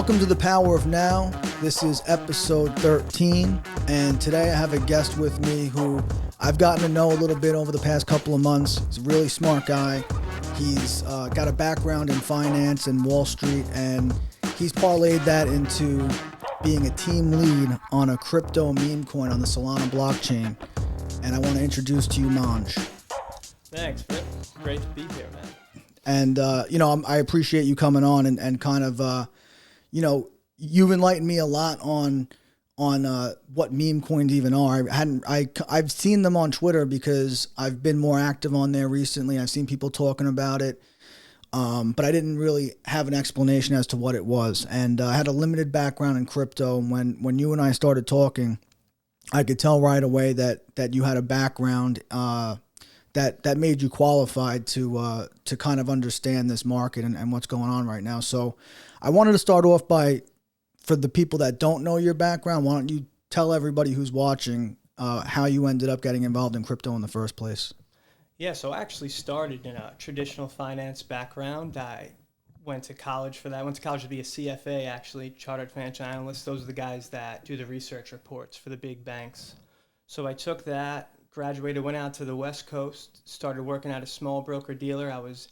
Welcome to the Power of Now. This is episode 13, and today I have a guest with me who I've gotten to know a little bit over the past couple of months. He's a really smart guy. He's got a background in finance and Wall Street, and he's parlayed that into being a team lead on a crypto meme coin on the Solana blockchain. And I want to introduce to you Mang. Thanks, Britt. Great to be here, man. And, I appreciate you coming on and kind of, you've enlightened me a lot on what meme coins even are. I've seen them on Twitter because I've been more active on there recently. I've seen people talking about it, but I didn't really have an explanation as to what it was. And I had a limited background in crypto. When you and I started talking, I could tell right away that you had a background that made you qualified to kind of understand this market and what's going on right now. So I wanted to start off by, for the people that don't know your background, why don't you tell everybody who's watching how you ended up getting involved in crypto in the first place? Yeah, so I actually started in a traditional finance background. I went to college for that. I went to college to be a CFA, actually, Chartered Financial Analyst. Those are the guys that do the research reports for the big banks. So I took that, graduated, went out to the West Coast, started working at a small broker-dealer. I was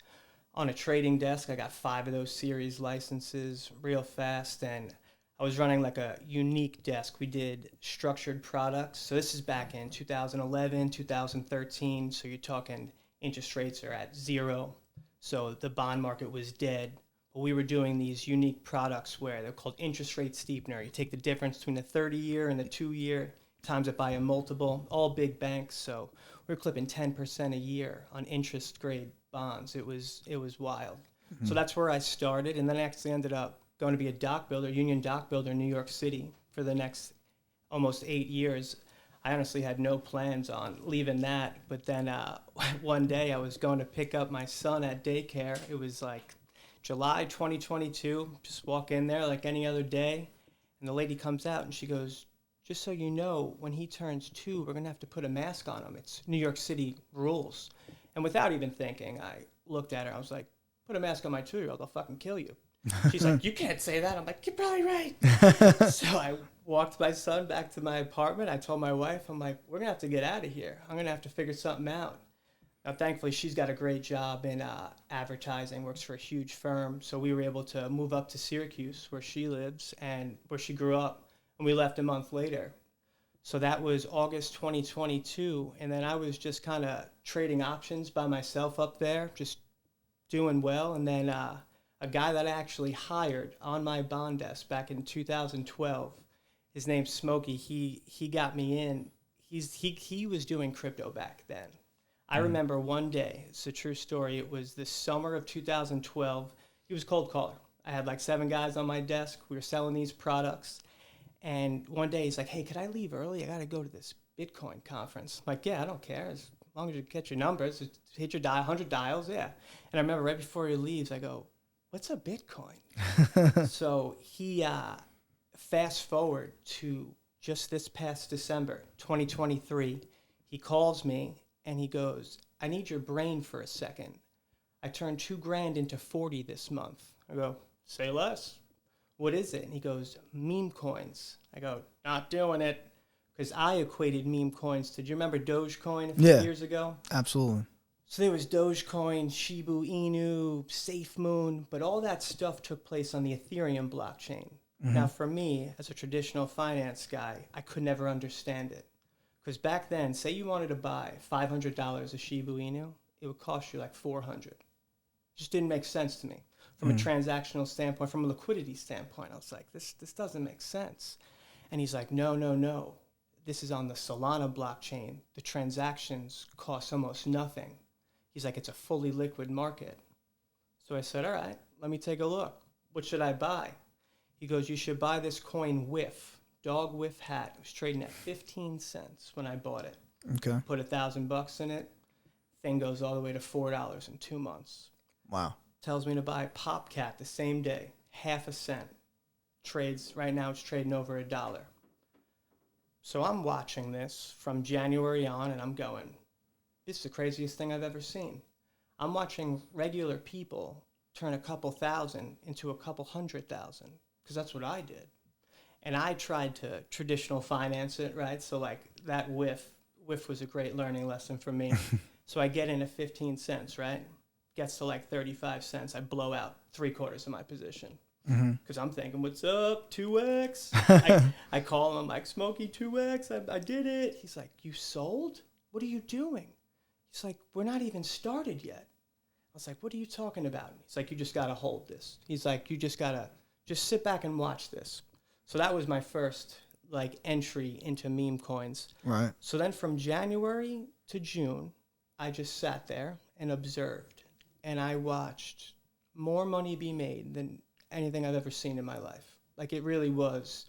on a trading desk. I got 5 of those series licenses real fast, and I was running like a unique desk. We did structured products. So this is back in 2011, 2013. So you're talking interest rates are at 0. So the bond market was dead. But we were doing these unique products where they're called interest rate steepener. You take the difference between the 30-year and the 2-year, times it by a multiple, all big banks. So we were clipping 10% a year on interest grade bonds. It was wild. Mm-hmm. So that's where I started. And then I actually ended up going to be a dock builder, union dock builder in New York City for the next almost 8 years. I honestly had no plans on leaving that. But then one day I was going to pick up my son at daycare. It was like July 2022, just walk in there like any other day. And the lady comes out and she goes, "Just so you know, when he turns 2, we're going to have to put a mask on him. It's New York City rules." And without even thinking, I looked at her. I was like, "Put a mask on my 2-year-old, I'll fucking kill you." She's like, "You can't say that." I'm like, "You're probably right." So I walked my son back to my apartment. I told my wife, I'm like, "We're going to have to get out of here. I'm going to have to figure something out." Now, thankfully, she's got a great job in advertising, works for a huge firm. So we were able to move up to Syracuse, where she lives and where she grew up. And we left a month later. So that was August 2022. And then I was just kind of trading options by myself up there, just doing well. And then a guy that I actually hired on my bond desk back in 2012, his name's Smokey. He got me in. He was doing crypto back then. I remember one day, it's a true story. It was the summer of 2012. He was a cold caller. I had like 7 guys on my desk. We were selling these products. And one day he's like, "Hey, could I leave early? I got to go to this Bitcoin conference." I'm like, "Yeah, I don't care. As long as you get your numbers, hit your 100 dials, yeah." And I remember right before he leaves, I go, "What's a Bitcoin?" So he fast forward to just this past December, 2023. He calls me and he goes, "I need your brain for a second. I turned $2,000 into 40 this month." I go, "Say less. What is it?" And he goes, "Meme coins." I go, "Not doing it." Because I equated meme coins to, do you remember Dogecoin a few years ago? Absolutely. So there was Dogecoin, Shiba Inu, SafeMoon, but all that stuff took place on the Ethereum blockchain. Mm-hmm. Now for me, as a traditional finance guy, I could never understand it. Because back then, say you wanted to buy $500 of Shiba Inu, it would cost you like $400. It just didn't make sense to me. From a transactional standpoint, from a liquidity standpoint, I was like, this doesn't make sense. And he's like, no. This is on the Solana blockchain. The transactions cost almost nothing. He's like, it's a fully liquid market. So I said, all right, let me take a look. What should I buy? He goes, you should buy this coin WIF, dog WIF hat. It was trading at 15 cents when I bought it. Okay. Put $1,000 in it. Thing goes all the way to $4 in 2 months. Wow. Tells me to buy PopCat the same day, half a cent. Trades, right now it's trading over $1. So I'm watching this from January on and I'm going, this is the craziest thing I've ever seen. I'm watching regular people turn a couple thousand into a couple 100,000. because that's what I did. And I tried to traditional finance it, right? So like that whiff was a great learning lesson for me. So I get in at 15 cents, right? Gets to like 35 cents. I blow out 3/4 of my position. Because I'm thinking, what's up, 2X? I call him, I'm like, Smokey, 2X, I did it. He's like, you sold? What are you doing? He's like, we're not even started yet. I was like, what are you talking about? He's like, you just got to hold this. He's like, you just got to just sit back and watch this. So that was my first like entry into meme coins. Right. So then from January to June, I just sat there and observed. And I watched more money be made than anything I've ever seen in my life. Like, it really was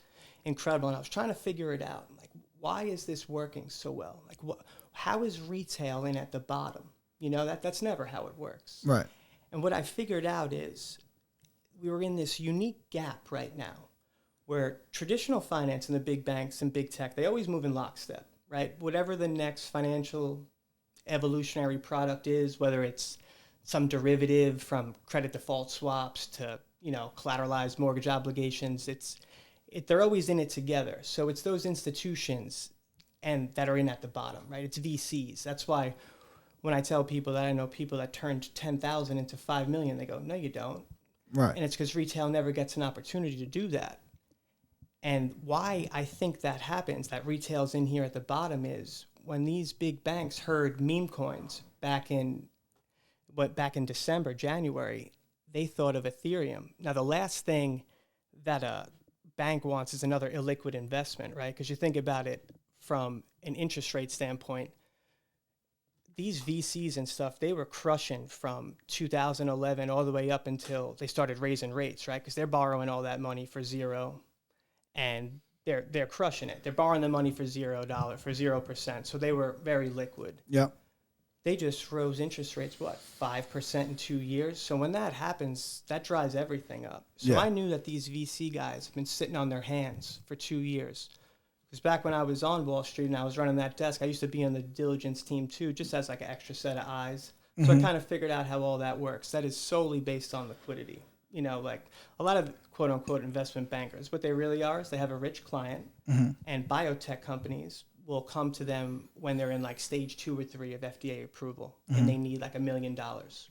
incredible. And I was trying to figure it out. Like, why is this working so well? Like, how is retail in at the bottom? You know, that's never how it works. Right. And what I figured out is we were in this unique gap right now where traditional finance and the big banks and big tech, they always move in lockstep, right? Whatever the next financial evolutionary product is, whether it's some derivative from credit default swaps to, you know, collateralized mortgage obligations, they're always in it together. So it's those institutions and that are in at the bottom, right? It's VCs. That's why when I tell people that I know people that turned 10,000 into 5 million, they go, no, you don't. Right. And it's because retail never gets an opportunity to do that. And why I think that happens, that retail's in here at the bottom, is when these big banks heard meme coins back in December, January, they thought of Ethereum. Now, the last thing that a bank wants is another illiquid investment, right? Because you think about it from an interest rate standpoint, these VCs and stuff, they were crushing from 2011 all the way up until they started raising rates, right? Because they're borrowing all that money for zero, and they're crushing it. They're borrowing the money for $0, for 0%. So they were very liquid. Yep. They just rose interest rates, 5% in 2 years? So when that happens, that dries everything up. So Yeah. I knew that these VC guys have been sitting on their hands for 2 years. Because back when I was on Wall Street and I was running that desk, I used to be on the diligence team too, just as like an extra set of eyes. So I kind of figured out how all that works. That is solely based on liquidity. You know, like a lot of quote unquote investment bankers, what they really are is they have a rich client, and biotech companies will come to them when they're in like stage 2 or 3 of FDA approval and they need like $1 million.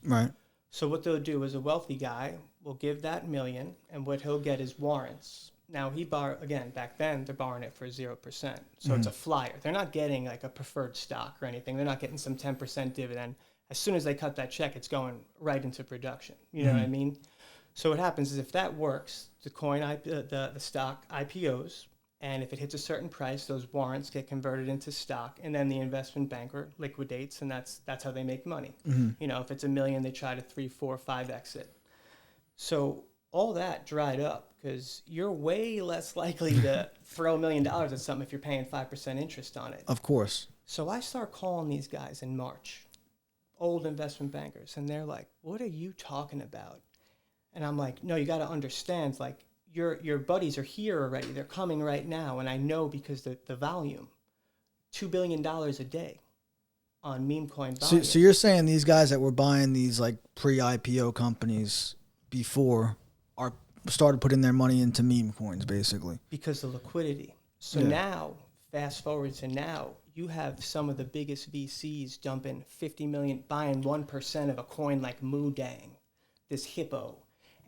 Right. So what they'll do is a wealthy guy will give that $1 million, and what he'll get is warrants. Now again, back then they're borrowing it for 0%. So it's a flyer. They're not getting like a preferred stock or anything. They're not getting some 10% dividend. As soon as they cut that check, it's going right into production. You know what I mean? So what happens is if that works, the stock IPOs, and if it hits a certain price, those warrants get converted into stock, and then the investment banker liquidates, and that's how they make money. You know, if it's $1 million, they try to 3, 4, 5 exit. So all that dried up because you're way less likely to throw $1 million at something if you're paying 5% interest on it. Of course. So I start calling these guys in March, old investment bankers, and they're like, what are you talking about? And I'm like, no, you got to understand, like, your buddies are here already. They're coming right now. And I know because the volume, $2 billion a day on meme coin volume. So you're saying these guys that were buying these like pre-IPO companies before started putting their money into meme coins, basically. Because of liquidity. So now, fast forward to now, you have some of the biggest VCs dumping 50 million, buying 1% of a coin like Moodang, this hippo.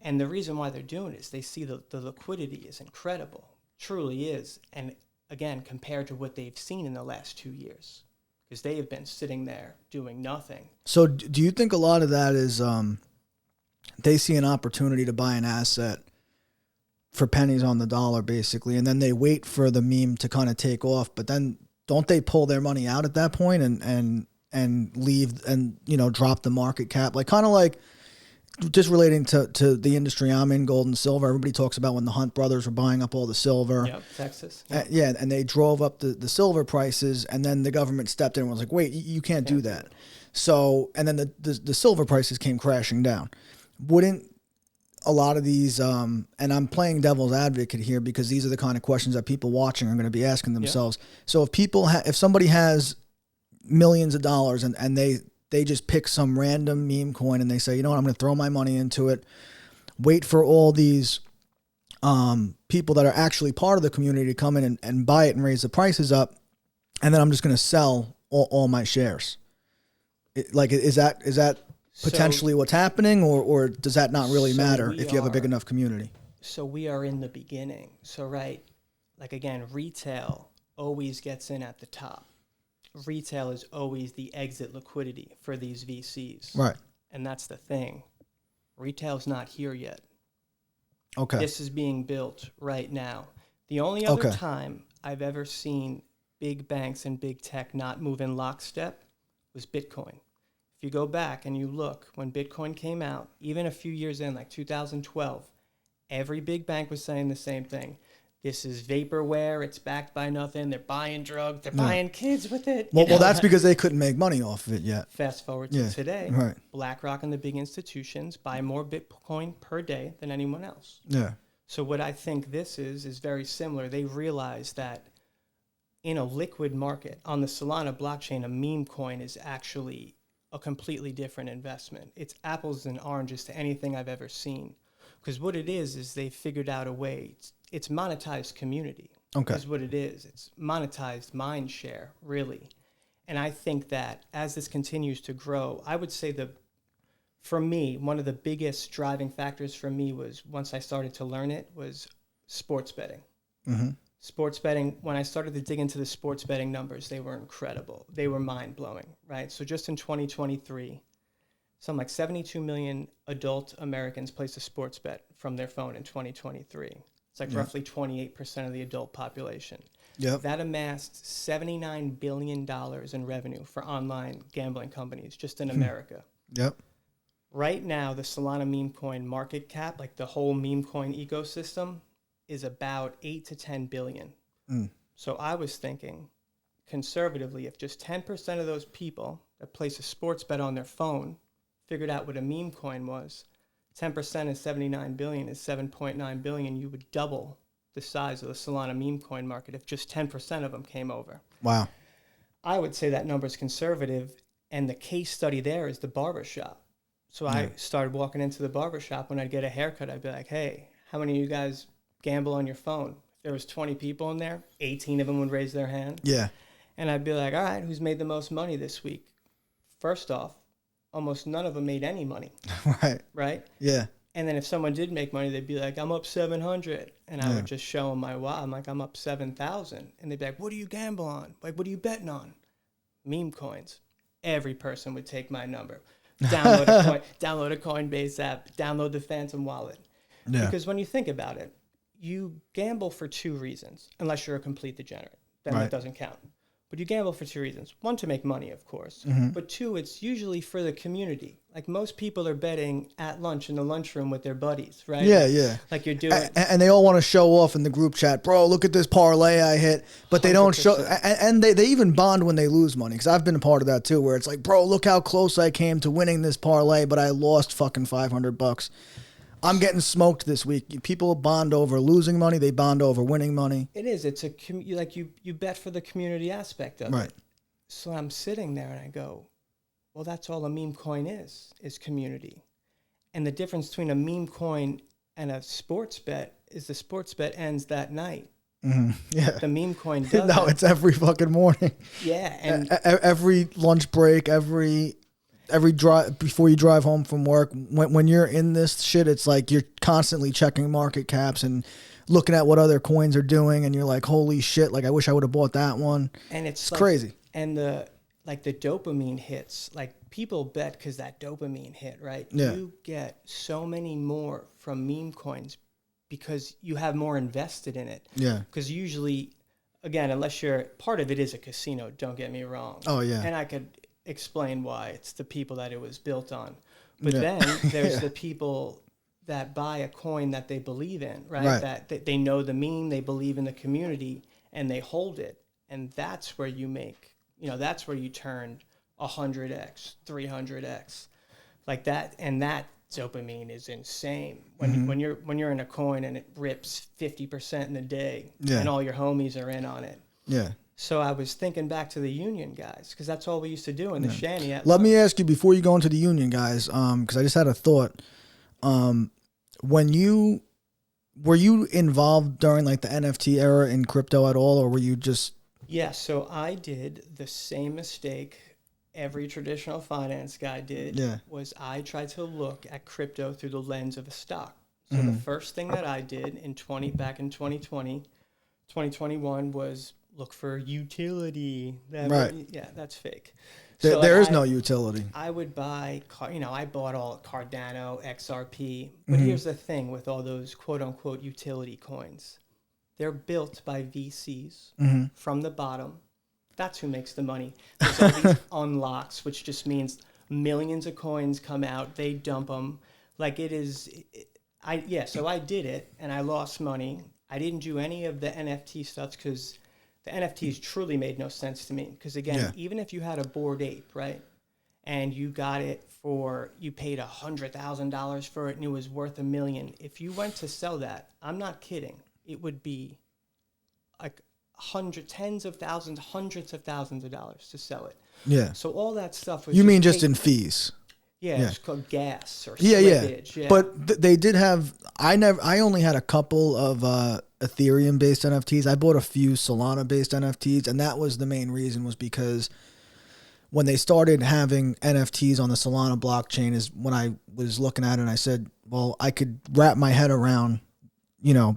And the reason why they're doing it is they see the liquidity is incredible, truly is. And again, compared to what they've seen in the last 2 years, because they have been sitting there doing nothing. So do you think a lot of that is they see an opportunity to buy an asset for pennies on the dollar, basically, and then they wait for the meme to kind of take off, but then don't they pull their money out at that point and leave and, you know, drop the market cap? Like, kind of like, just relating to the industry I'm in, gold and silver, everybody talks about when the Hunt brothers were buying up all the silver. Yep, Texas. Yep. And they drove up the silver prices, and then the government stepped in and was like, wait, you can't do that. So, and then the silver prices came crashing down. Wouldn't a lot of these, and I'm playing devil's advocate here because these are the kind of questions that people watching are going to be asking themselves. Yep. So if somebody has millions of dollars and they just pick some random meme coin and they say, you know what, I'm going to throw my money into it, wait for all these people that are actually part of the community come in and buy it and raise the prices up, and then I'm just going to sell all my shares. Is that potentially what's happening, or does that not really matter if you have a big enough community? So we are in the beginning. So right, like again, retail always gets in at the top. Retail is always the exit liquidity for these VCs. Right. And that's the thing. Retail's not here yet. Okay. This is being built right now. The only other time I've ever seen big banks and big tech not move in lockstep was Bitcoin. If you go back and you look, when Bitcoin came out, even a few years in, like 2012, every big bank was saying the same thing. This is vaporware. It's backed by nothing. They're buying drugs. They're buying kids with it. Well, that's because they couldn't make money off of it yet. Fast forward to today, BlackRock and the big institutions buy more Bitcoin per day than anyone else. Yeah. So what I think this is very similar. They realize that in a liquid market, on the Solana blockchain, a meme coin is actually a completely different investment. It's apples and oranges to anything I've ever seen. Because what it is they figured out a way. It's monetized community. Okay. Is what it is. It's monetized mind share, really. And I think that as this continues to grow, I would say for me, one of the biggest driving factors for me was, once I started to learn it, was sports betting. Mm-hmm. Sports betting, when I started to dig into the sports betting numbers, they were incredible. They were mind-blowing, right? So just in 2023, something like 72 million adult Americans placed a sports bet from their phone in 2023. It's like roughly 28% of the adult population. Yep. That amassed $79 billion in revenue for online gambling companies just in America. Yep. Right now, the Solana meme coin market cap, like the whole meme coin ecosystem, is about 8 to 10 billion. So I was thinking, conservatively, if just 10% of those people that place a sports bet on their phone figured out what a meme coin was, 10% is 79 billion, is 7.9 billion. You would double the size of the Solana meme coin market if just 10% of them came over. Wow. I would say that number is conservative, and the case study there is the barbershop. So I started walking into the barbershop. When I'd get a haircut, I'd be like, hey, how many of you guys gamble on your phone? If there was 20 people in there, 18 of them would raise their hand. Yeah. And I'd be like, all right, who's made the most money this week? First off, almost none of them made any money. Right? Yeah. And then if someone did make money, they'd be like, I'm up 700. And I would just show them my wallet. I'm like, I'm up 7,000. And they'd be like, what do you gamble on? Like, what are you betting on? Meme coins. Every person would take my number. Download a Coinbase app, download the Phantom wallet. Yeah. Because when you think about it, you gamble for two reasons, unless you're a complete degenerate. Then that doesn't count. But you gamble for two reasons. One, to make money, of course. But two, it's usually for the community. Like most people are betting at lunch in the lunchroom with their buddies, right? Yeah, yeah. Like you're doing. And they all want to show off in the group chat, bro, look at this parlay I hit. But they don't show. And they even bond when they lose money. Because I've been a part of that too, where it's like, bro, look how close I came to winning this parlay, but I lost fucking $500. I'm getting smoked this week. People bond over losing money. They bond over winning money. It is. It's you bet for the community aspect of it. So I'm sitting there and I go, well, that's all a meme coin is community. And the difference between a meme coin and a sports bet is the sports bet ends that night. Yeah. The meme coin doesn't. No, it's every fucking morning. Yeah. And every lunch break, every drive before you drive home from work. When you're in this shit, it's like you're constantly checking market caps and looking at what other coins are doing, and you're like, holy shit, like I wish I would have bought that one. And it's like, crazy. And the dopamine hits, like people bet because that dopamine hit, right? Yeah. You get so many more from meme coins because you have more invested in it. Yeah. Because usually, again, unless you're part of it is a casino, don't get me wrong. Oh yeah. And I could explain why. It's the people that it was built on. But then there's the people that buy a coin that they believe in, right? That they know the meme, they believe in the community, and they hold it. And that's where you make, that's where you turn 100x, 300x, like that. And that dopamine is insane when you're in a coin and it rips 50% in a day, and all your homies are in on it. Yeah. So I was thinking back to the union guys, because that's all we used to do in the shanty. Let me ask you before you go into the union guys, because I just had a thought. When you were you involved during like the NFT era in crypto at all, or were you just? Yeah, so I did the same mistake every traditional finance guy did. Yeah. Was I tried to look at crypto through the lens of a stock. So the first thing that I did back in 2020, 2021 was look for utility. Right. Yeah, that's fake. There is no utility. I would buy, I bought all Cardano, XRP. But here's the thing with all those quote unquote utility coins. They're built by VCs from the bottom. That's who makes the money. There's all these unlocks, which just means millions of coins come out. They dump them. Like it is. So I did it and I lost money. I didn't do any of the NFT stuff because the NFTs truly made no sense to me. Because again, even if you had a Bored Ape, right, and you got it you paid $100,000 for it and it was worth $1 million. If you went to sell that, I'm not kidding, it would be like tens of thousands, hundreds of thousands of dollars to sell it. Yeah. So all that stuff was. You mean just in fees? Yeah, it's called gas or yeah. slippage. Yeah. But they did have. I only had a couple of Ethereum based NFTs. I bought a few Solana based NFTs, and that was the main reason, was because when they started having NFTs on the Solana blockchain is when I was looking at it and I said, well, I could wrap my head around,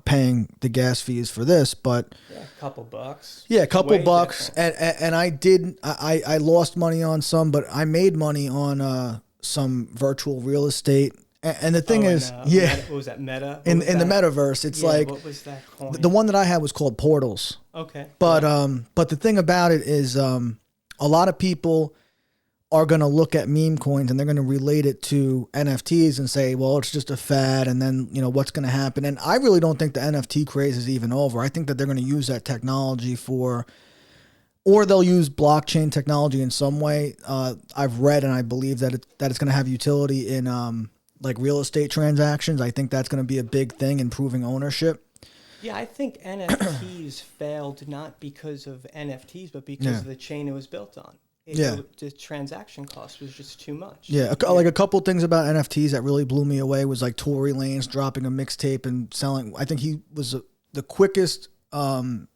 paying the gas fees for this, but yeah, a couple bucks. Yeah, a couple bucks. Different. And I lost money on some, but I made money on some virtual real estate. And the thing is, what was that, Meta? In the metaverse, it's like, what was that coin? The one that I had was called Portals. Okay. But the thing about it is, a lot of people are going to look at meme coins and they're going to relate it to NFTs and say, well, it's just a fad. And then, what's going to happen? And I really don't think the NFT craze is even over. I think that they're going to use that technology or they'll use blockchain technology in some way. I've read and I believe that it's going to have utility in like real estate transactions. I think that's going to be a big thing, improving ownership. Yeah, I think NFTs failed not because of NFTs, but because of the chain it was built on. The transaction cost was just too much. Yeah, like a couple things about NFTs that really blew me away was like Tory Lanez dropping a mixtape and selling. I think he was the quickest album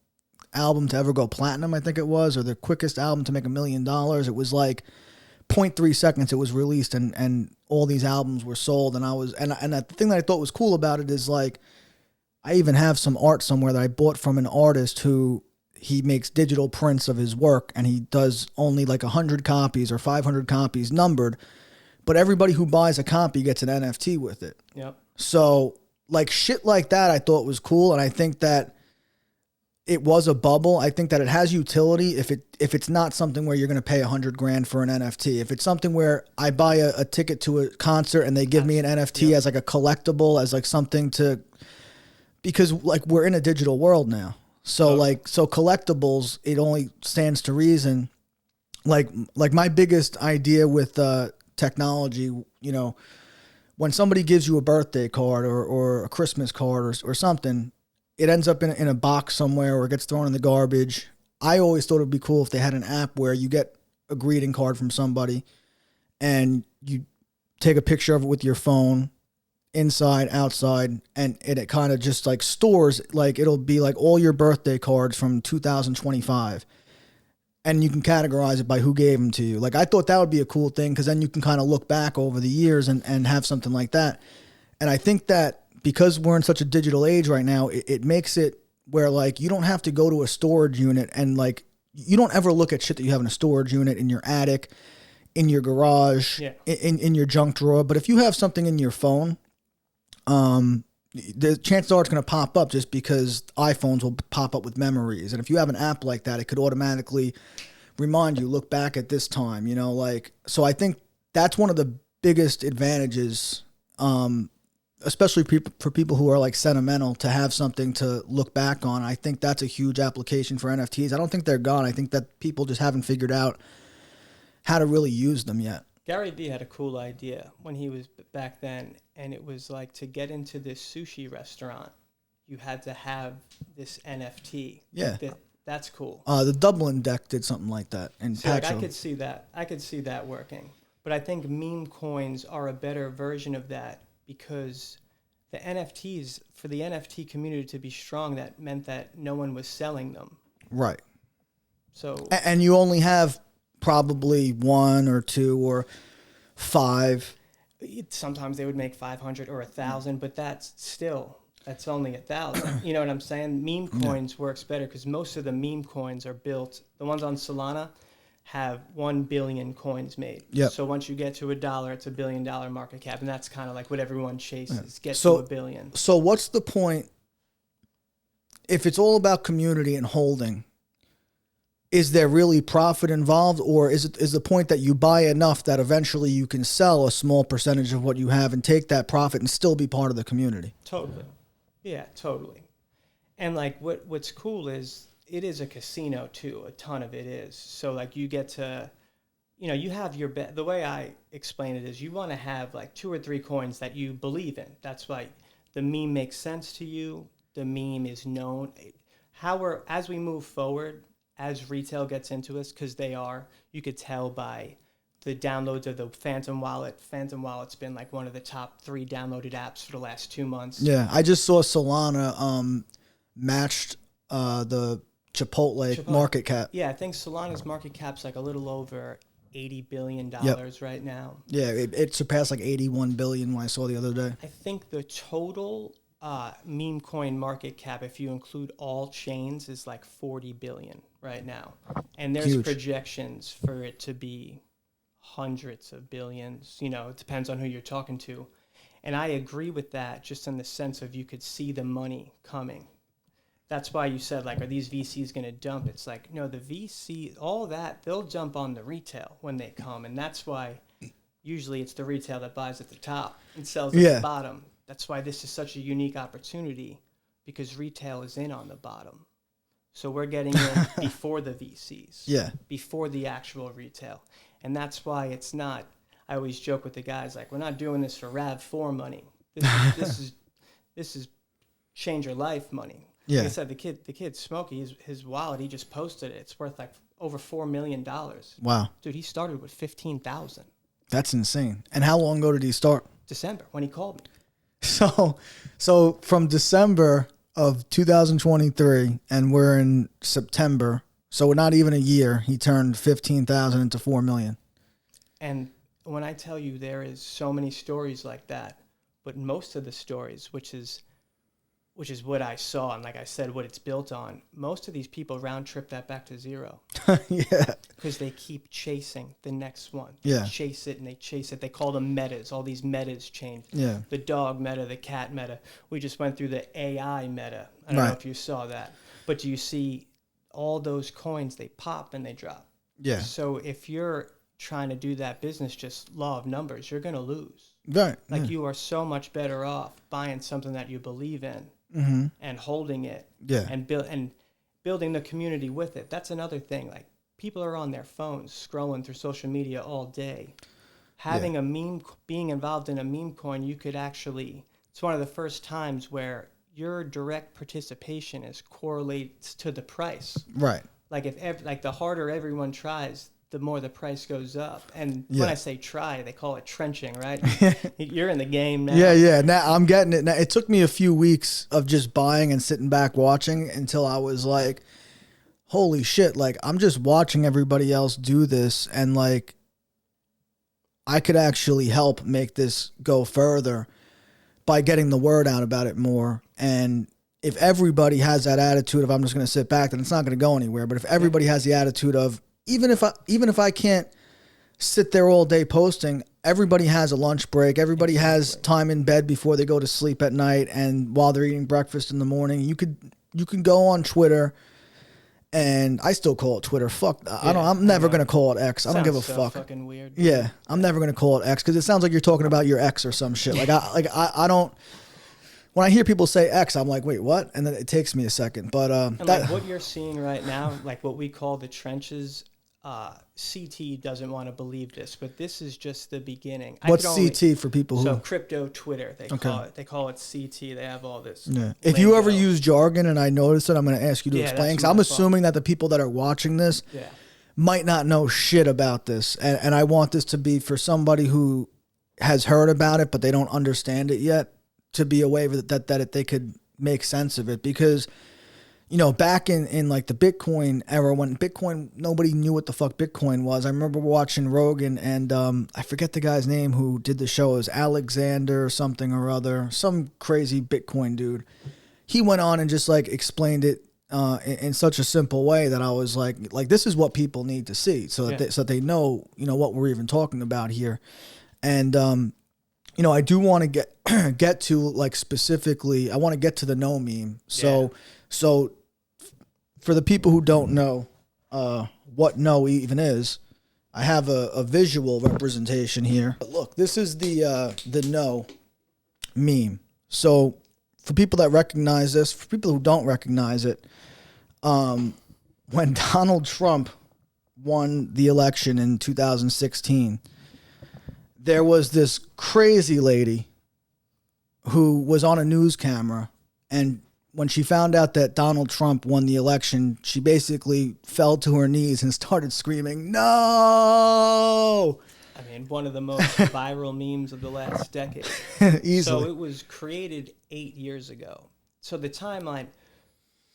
to ever go platinum, I think it was, or the quickest album to make $1 million. It was like 0.3 seconds it was released, and all these albums were sold. And the thing that I thought was cool about it is, like, I even have some art somewhere that I bought from an artist who he makes digital prints of his work, and he does only like 100 copies or 500 copies numbered, but everybody who buys a copy gets an NFT with it. Yep. So like shit like that I thought was cool, and I think that it was a bubble. I think that it has utility if it's not something where you're going to pay $100,000 for an NFT. If it's something where I buy a ticket to a concert and they give me an NFT as like a collectible, as like something to, because like we're in a digital world now. So so collectibles, it only stands to reason. Like my biggest idea with technology, when somebody gives you a birthday card or a Christmas card or something, it ends up in a box somewhere or it gets thrown in the garbage. I always thought it would be cool if they had an app where you get a greeting card from somebody and you take a picture of it with your phone, inside, outside, and it kind of just like stores, like it'll be like all your birthday cards from 2025, and you can categorize it by who gave them to you. Like I thought that would be a cool thing, because then you can kind of look back over the years and have something like that. And I think that because we're in such a digital age right now, it makes it where like you don't have to go to a storage unit, and like you don't ever look at shit that you have in a storage unit, in your attic, in your garage, in your junk drawer. But if you have something in your phone, the chances are it's going to pop up, just because iPhones will pop up with memories. And if you have an app like that, it could automatically remind you, look back at this time, so I think that's one of the biggest advantages, especially for people who are like sentimental, to have something to look back on. I think that's a huge application for NFTs. I don't think they're gone. I think that people just haven't figured out how to really use them yet. Gary Vee had a cool idea when he was back then, and it was like, to get into this sushi restaurant, you had to have this NFT. Yeah. That's cool. The Dublin deck did something like that. And I could see that. I could see that working. But I think meme coins are a better version of that, because the NFTs, for the NFT community to be strong, that meant that no one was selling them. Right. So and you only have probably 1 or 2 or 5. Sometimes they would make 500 or 1,000, but that's only 1,000. You know what I'm saying? Meme coins works better because most of the meme coins are built. The ones on Solana have 1 billion coins made. Yep. So once you get to $1, it's $1 billion market cap, and that's kind of like what everyone chases. Get to $1 billion. So what's the point if it's all about community and holding? Is there really profit involved, or is the point that you buy enough that eventually you can sell a small percentage of what you have and take that profit and still be part of the community? Totally. Yeah, totally. And like what's cool is it is a casino too. A ton of it is. So like you get to, you have your bet. The way I explain it is you want to have like 2 or 3 coins that you believe in. That's why the meme makes sense to you. The meme is known. As we move forward, as retail gets into us, because you could tell by the downloads of the Phantom Wallet. Phantom Wallet's been like one of the top 3 downloaded apps for the last 2 months. Yeah, I just saw Solana matched the Chipotle market cap. Yeah, I think Solana's market cap's like a little over $80 billion right now. Yeah, it surpassed like 81 billion when I saw the other day. I think the total meme coin market cap, if you include all chains, is like 40 billion right now. And there's projections for it to be hundreds of billions. It depends on who you're talking to. And I agree with that just in the sense of you could see the money coming. That's why you said, like, are these VCs going to dump? It's like, no, the VC, all that, they'll jump on the retail when they come. And that's why usually it's the retail that buys at the top and sells at the bottom. That's why this is such a unique opportunity, because retail is in on the bottom. So we're getting in before the VCs, before the actual retail. And that's why it's not, I always joke with the guys, like, we're not doing this for RAV4 money. This is change your life money. Yeah. Like I said, the kid Smokey, his wallet, he just posted it. It's worth like over $4 million. Wow. Dude, he started with 15,000. That's insane. And how long ago did he start? December, when he called me. So from December of 2023, and we're in September, so not even a year, he turned 15,000 into 4 million. And when I tell you there is so many stories like that, but most of the stories, which is what I saw, and like I said, what it's built on, most of these people round trip that back to zero. Yeah. Because they keep chasing the next one. Yeah. They chase it and they chase it. They call them metas. All these metas change. Yeah. The dog meta, the cat meta. We just went through the AI meta. I don't know if you saw that. But do you see all those coins, they pop and they drop. Yeah. So if you're trying to do that business, just law of numbers, you're going to lose. Right. Like you are so much better off buying something that you believe in. Mm-hmm. And holding it, and building the community with it. That's another thing. Like, people are on their phones scrolling through social media all day. Having a meme, being involved in a meme coin, you could actually. It's one of the first times where your direct participation is correlates to the price. Right. Like the harder everyone tries, the more the price goes up. And when I say try, they call it trenching, right? You're in the game now. Yeah. Now I'm getting it. Now, it took me a few weeks of just buying and sitting back watching until I was like, holy shit, like, I'm just watching everybody else do this, and like, I could actually help make this go further by getting the word out about it more. And if everybody has that attitude of, I'm just going to sit back, then it's not going to go anywhere. But if everybody has the attitude of, even if I can't sit there all day posting, everybody has a lunch break. Everybody has time in bed before they go to sleep at night, and while they're eating breakfast in the morning. You can go on Twitter, and I still call it Twitter. Fuck, I'm never gonna call it X. I don't give a fuck. Fucking weird. Yeah, I'm never gonna call it X because it sounds like you're talking about your ex or some shit. I don't. When I hear people say X, I'm like, wait, what? And then it takes me a second. But like what you're seeing right now, like what we call the trenches. CT doesn't want to believe this, but this is just the beginning. What's CT for people who? So crypto Twitter, call it. They call it CT. They have all this. Yeah. If you ever use jargon and I notice it, I'm going to ask you to explain, because I'm assuming that the people that are watching this might not know shit about this, and I want this to be for somebody who has heard about it but they don't understand it yet. to be a way that they could make sense of it, because back in like the Bitcoin era, when Bitcoin, nobody knew what the fuck Bitcoin was. I remember watching Rogan, and I forget the guy's name who did the show. It was Alexander or something or other, some crazy Bitcoin dude. He went on and just like explained it in such a simple way that I was like this is what people need to see, so that they know what we're even talking about here. And I do want to get to like specifically, I want to get to the NOOOO meme. So for the people who don't know what NOOOO even is, I have a visual representation here. But look, this is the NOOOO meme. So for people that recognize this, for people who don't recognize it, when Donald Trump won the election in 2016, there was this crazy lady who was on a news camera, and when she found out that Donald Trump won the election, she basically fell to her knees and started screaming, "No!" I mean, one of the most viral memes of the last decade. Easily. So it was created 8 years ago. So the timeline.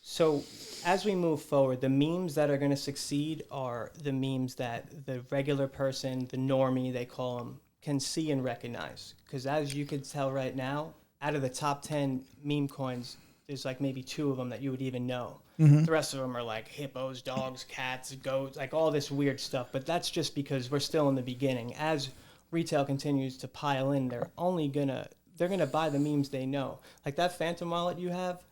So as we move forward, the memes that are going to succeed are the memes that the regular person, the normie, they call them, can see and recognize. Because as you can tell right now, out of the top 10 meme coins, there's like maybe 2 of them that you would even know. The rest of them are like hippos, dogs, cats, goats, like all this weird stuff. But that's just because we're still in the beginning. As retail continues to pile in, they're gonna buy the memes they know. Like that Phantom wallet you have,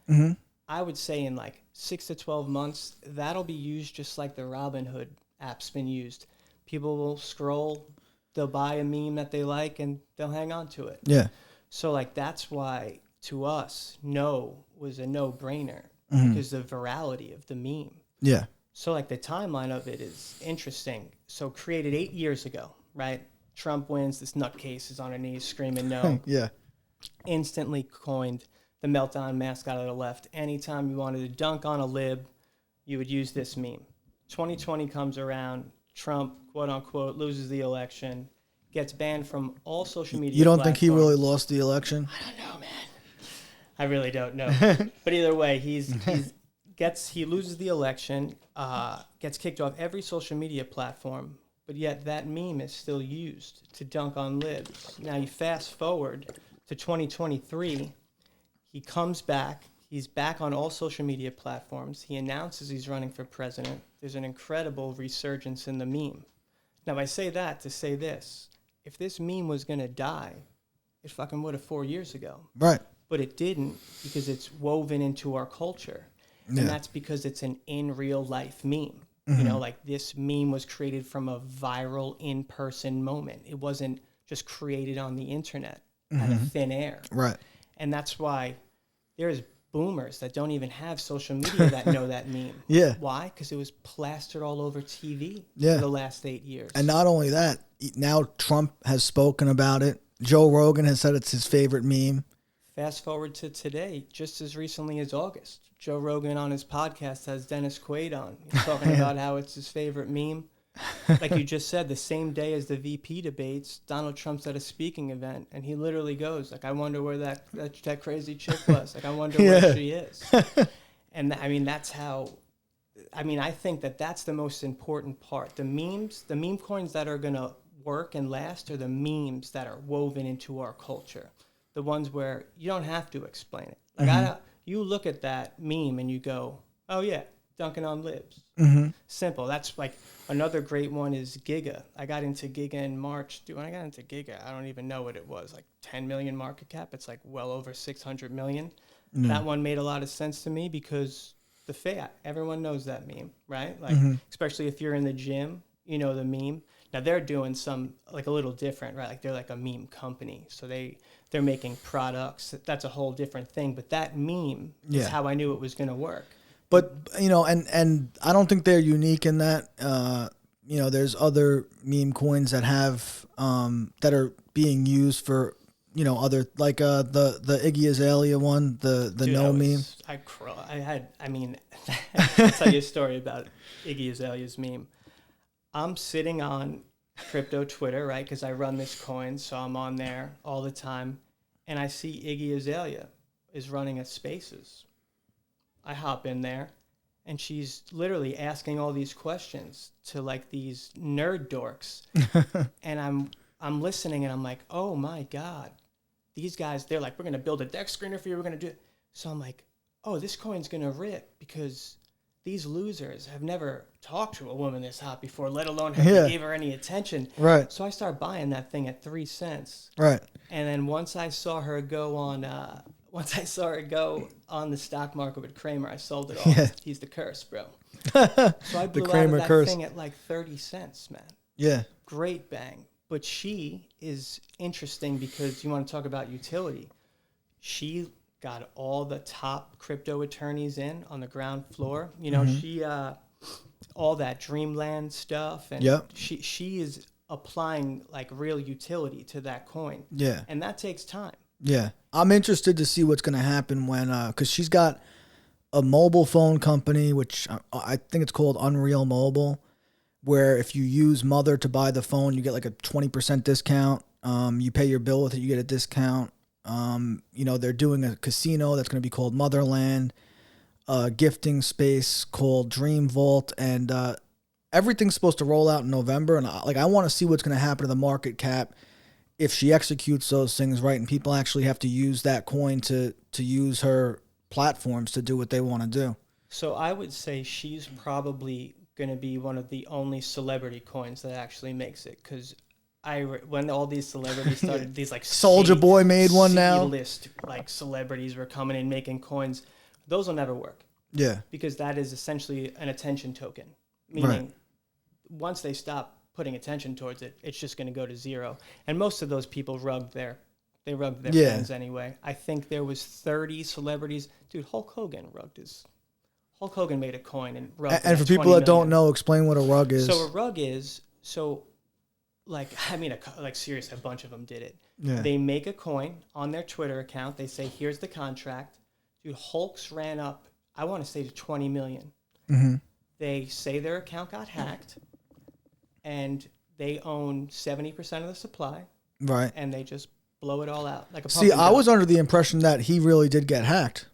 I would say in like 6 to 12 months, that'll be used just like the Robinhood app's been used. People will scroll, they'll buy a meme that they like, and they'll hang on to it. Yeah. So like that's why to us, no was a no-brainer, because the virality of the meme. Yeah. So like the timeline of it is interesting. So created 8 years ago, right? Trump wins, this nutcase is on her knees screaming no. Yeah. Instantly coined the meltdown mascot of the left. Anytime you wanted to dunk on a lib, you would use this meme. 2020 comes around, Trump, quote unquote, loses the election, gets banned from all social media You don't platforms. think he really lost the election? I don't know, man. I really don't know. But either way, he loses the election, gets kicked off every social media platform, but yet that meme is still used to dunk on libs. Now you fast forward to 2023, he comes back. He's back on all social media platforms. He announces he's running for president. There's an incredible resurgence in the meme. Now, I say that to say this. If this meme was going to die, it fucking would have 4 years ago. Right. But it didn't, because it's woven into our culture. Yeah. And that's because it's an in real life meme. You know, like this meme was created from a viral in-person moment. It wasn't just created on the internet out of thin air. Right. And that's why there's boomers that don't even have social media that know that meme. Yeah. Why? Because it was plastered all over TV Yeah. for the last 8 years. And not only that, now Trump has spoken about it. Joe Rogan has said it's his favorite meme. Fast forward to today, just as recently as August, Joe Rogan on his podcast has Dennis Quaid on. He's talking about how it's his favorite meme. Like you just said, the same day as the VP debates, Donald Trump's at a speaking event, and he literally goes, like, I wonder where that crazy chick was. Like, I wonder where she is. And, I mean, that's how... I mean, I think that's the most important part. The memes, the meme coins that are going to work and last are the memes that are woven into our culture. The ones where you don't have to explain it. Like, you look at that meme and you go, oh, yeah, dunking on libs. Simple. That's like another great one is Giga. I got into Giga in March. Dude, when I got into Giga, I don't even know what it was. Like 10 million market cap. It's like well over 600 million. That one made a lot of sense to me because the fat, everyone knows that meme, right? Like, especially if you're in the gym, you know the meme. Now they're doing some like a little different, right? Like they're like a meme company. So they're making products. That's a whole different thing. But that meme is how I knew it was going to work. But, you know, and I don't think they're unique in that. You know, there's other meme coins that have that are being used for, you know, other like the Iggy Azalea one, the Dude, NOOOO meme. I'll tell you a story about Iggy Azalea's meme. I'm sitting on crypto Twitter, right? Because I run this coin, so I'm on there all the time. and I see Iggy Azalea is running a Spaces. I hop in there, and she's literally asking all these questions to like these nerd dorks, and I'm listening, and I'm like, oh my God, these guys, they're like, we're gonna build a deck screener for you, we're gonna do it. So I'm like, oh, this coin's gonna rip because these losers have never talked to a woman this hot before, let alone have they gave her any attention. Right. So I start buying that thing at 3 cents. Right. And then once I saw her go on the stock market with Kramer, I sold it all. Yeah. He's the curse, bro. So I blew out of that thing at like 30 cents, man. Yeah. Great bang. But she is interesting because you want to talk about utility. She got all the top crypto attorneys in on the ground floor. You know, she all that Dreamland stuff, and she is applying like real utility to that coin. Yeah. And that takes time. Yeah. I'm interested to see what's going to happen when, because she's got a mobile phone company, which I think it's called Unreal Mobile, where if you use Mother to buy the phone, you get like a 20% discount. You pay your bill with it, you get a discount. You know, they're doing a casino that's going to be called Motherland, a gifting space called Dream Vault, and everything's supposed to roll out in November. And I want to see what's going to happen to the market cap if she executes those things right, and people actually have to use that coin to use her platforms to do what they want to do. So I would say she's probably going to be one of the only celebrity coins that actually makes it, because when all these celebrities started, these like Soulja Boy made one now. C-list like celebrities were coming in making coins. Those will never work. Yeah. Because that is essentially an attention token. Meaning, once they stop putting attention towards it, it's just going to go to zero. And most of those people rugged their fans anyway. I think there was 30 celebrities. Dude, Hulk Hogan made a coin and rugged. And for people that don't know, explain what a rug is. So a rug is seriously, a bunch of them did it. Yeah. They make a coin on their Twitter account. They say, here's the contract. Dude, Hulk's ran up, I want to say, to 20 million. Mm-hmm. They say their account got hacked, and they own 70% of the supply. Right. And they just blow it all out. Like a See, I was under the impression that he really did get hacked.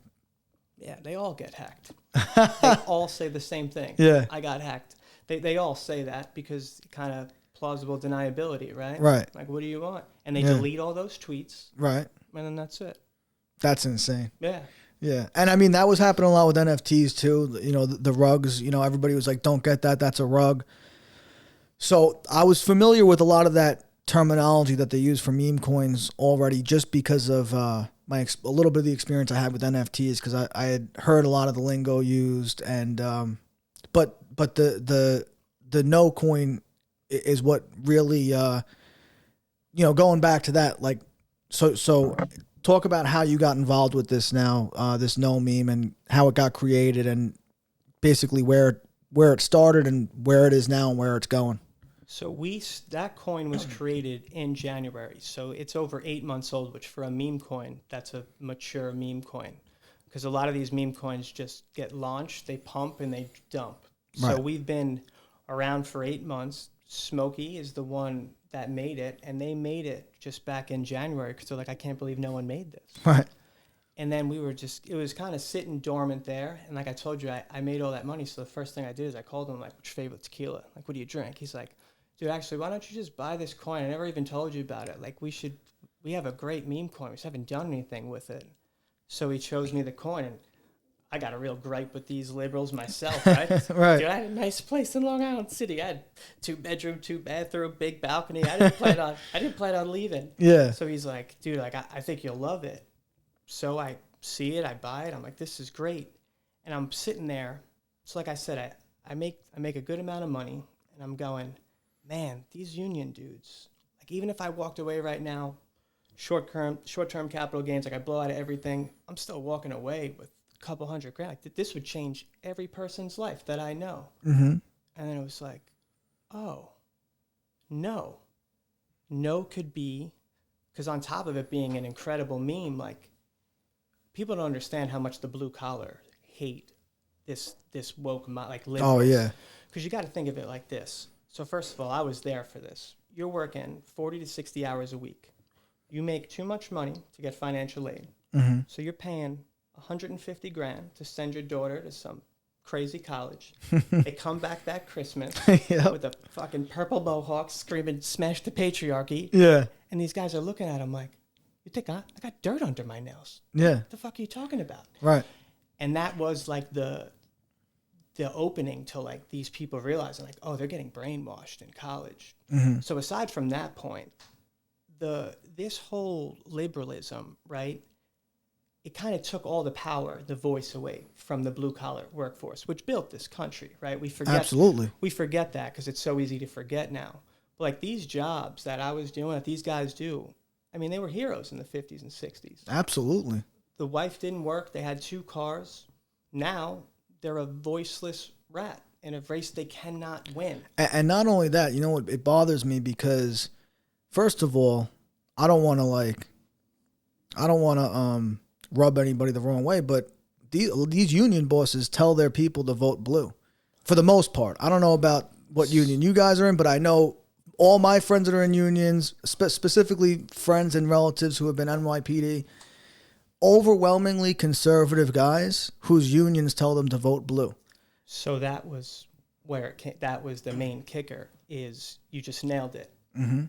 Yeah, they all get hacked. They all say the same thing. Yeah. I got hacked. They all say that because kind of plausible deniability, right? Right. Like, what do you want? And they delete all those tweets. Right. And then that's it. That's insane. Yeah. Yeah. And I mean, that was happening a lot with NFTs too. You know, the rugs, you know, everybody was like, don't get that. That's a rug. So I was familiar with a lot of that terminology that they use for meme coins already, just because of a little bit of the experience I had with NFTs, because I had heard a lot of the lingo used, and but the NOOOO coin is what really going back to that, like, so talk about how you got involved with this now, this NOOOO meme, and how it got created, and basically where it started and where it is now and where it's going. So that coin was created in January. So it's over 8 months old, which for a meme coin, that's a mature meme coin. Because a lot of these meme coins just get launched, they pump, and they dump. So we've been around for 8 months. Smokey is the one that made it, and they made it just back in January because they're like, I can't believe no one made this. Right. And then it was kind of sitting dormant there. And like I told you, I made all that money. So the first thing I did is I called him, like, what's your favorite tequila? Like, what do you drink? He's like, dude, actually, why don't you just buy this coin? I never even told you about it. Like, we have a great meme coin. We just haven't done anything with it. So he chose me the coin, and I got a real gripe with these liberals myself, right? Right. Dude, I had a nice place in Long Island City. I had 2-bedroom, 2-bathroom, big balcony. I didn't plan on leaving. Yeah. So he's like, dude, like, I think you'll love it. So I see it, I buy it. I'm like, this is great. And I'm sitting there. So like I said, I make a good amount of money, and I'm going, man, these union dudes, like, even if I walked away right now, short-term capital gains, like I blow out of everything, I'm still walking away with a couple $100,000. Like, this would change every person's life that I know. Mm-hmm. And then it was like, oh, no could be, because on top of it being an incredible meme, like, people don't understand how much the blue collar hate this woke, like, liberals. Oh, yeah. Because you got to think of it like this. So first of all, I was there for this. You're working 40 to 60 hours a week. you make too much money to get financial aid. Mm-hmm. So you're paying 150 grand to send your daughter to some crazy college. They come back that Christmas Yep. with a fucking purple mohawk screaming, "Smash the patriarchy." Yeah. And these guys are looking at him like, you think I got dirt under my nails? Yeah. What the fuck are you talking about? Right. And that was like the opening to like these people realizing like, oh, they're getting brainwashed in college. Mm-hmm. So aside from that point, this whole liberalism, right? It kind of took all the power, the voice away from the blue collar workforce, which built this country, right? We forget that because it's so easy to forget now. But like these jobs that I was doing, that these guys do, I mean, they were heroes in the 50s and 60s. Absolutely. The wife didn't work. They had 2 cars. Now they're a voiceless rat in a race they cannot win. And not only that, you know what? It bothers me because, first of all, I don't want to rub anybody the wrong way, but these union bosses tell their people to vote blue for the most part. I don't know about what union you guys are in, but I know all my friends that are in unions, specifically friends and relatives who have been NYPD, overwhelmingly conservative guys whose unions tell them to vote blue. So that was where it came, that was the main kicker, is you just nailed it. Mm-hmm.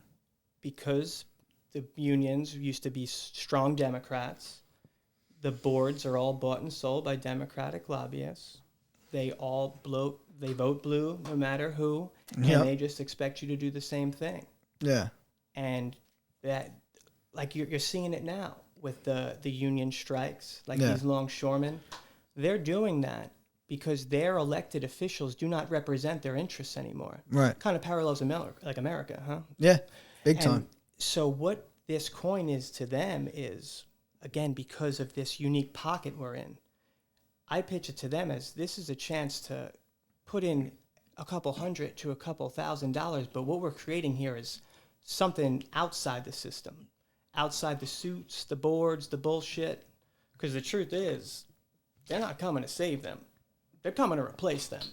Because the unions used to be strong Democrats. The boards are all bought and sold by Democratic lobbyists. They vote blue no matter who, and they just expect you to do the same thing. Yeah. And that, like you're seeing it now with the union strikes, like these longshoremen. They're doing that because their elected officials do not represent their interests anymore. Right. Kind of parallels America, huh? Yeah, big time. And so what this coin is to them is, again, because of this unique pocket we're in, I pitch it to them as this is a chance to put in a couple $100 to a couple $1,000, but what we're creating here is something outside the system, outside the suits, the boards, the bullshit. Because the truth is, they're not coming to save them. They're coming to replace them.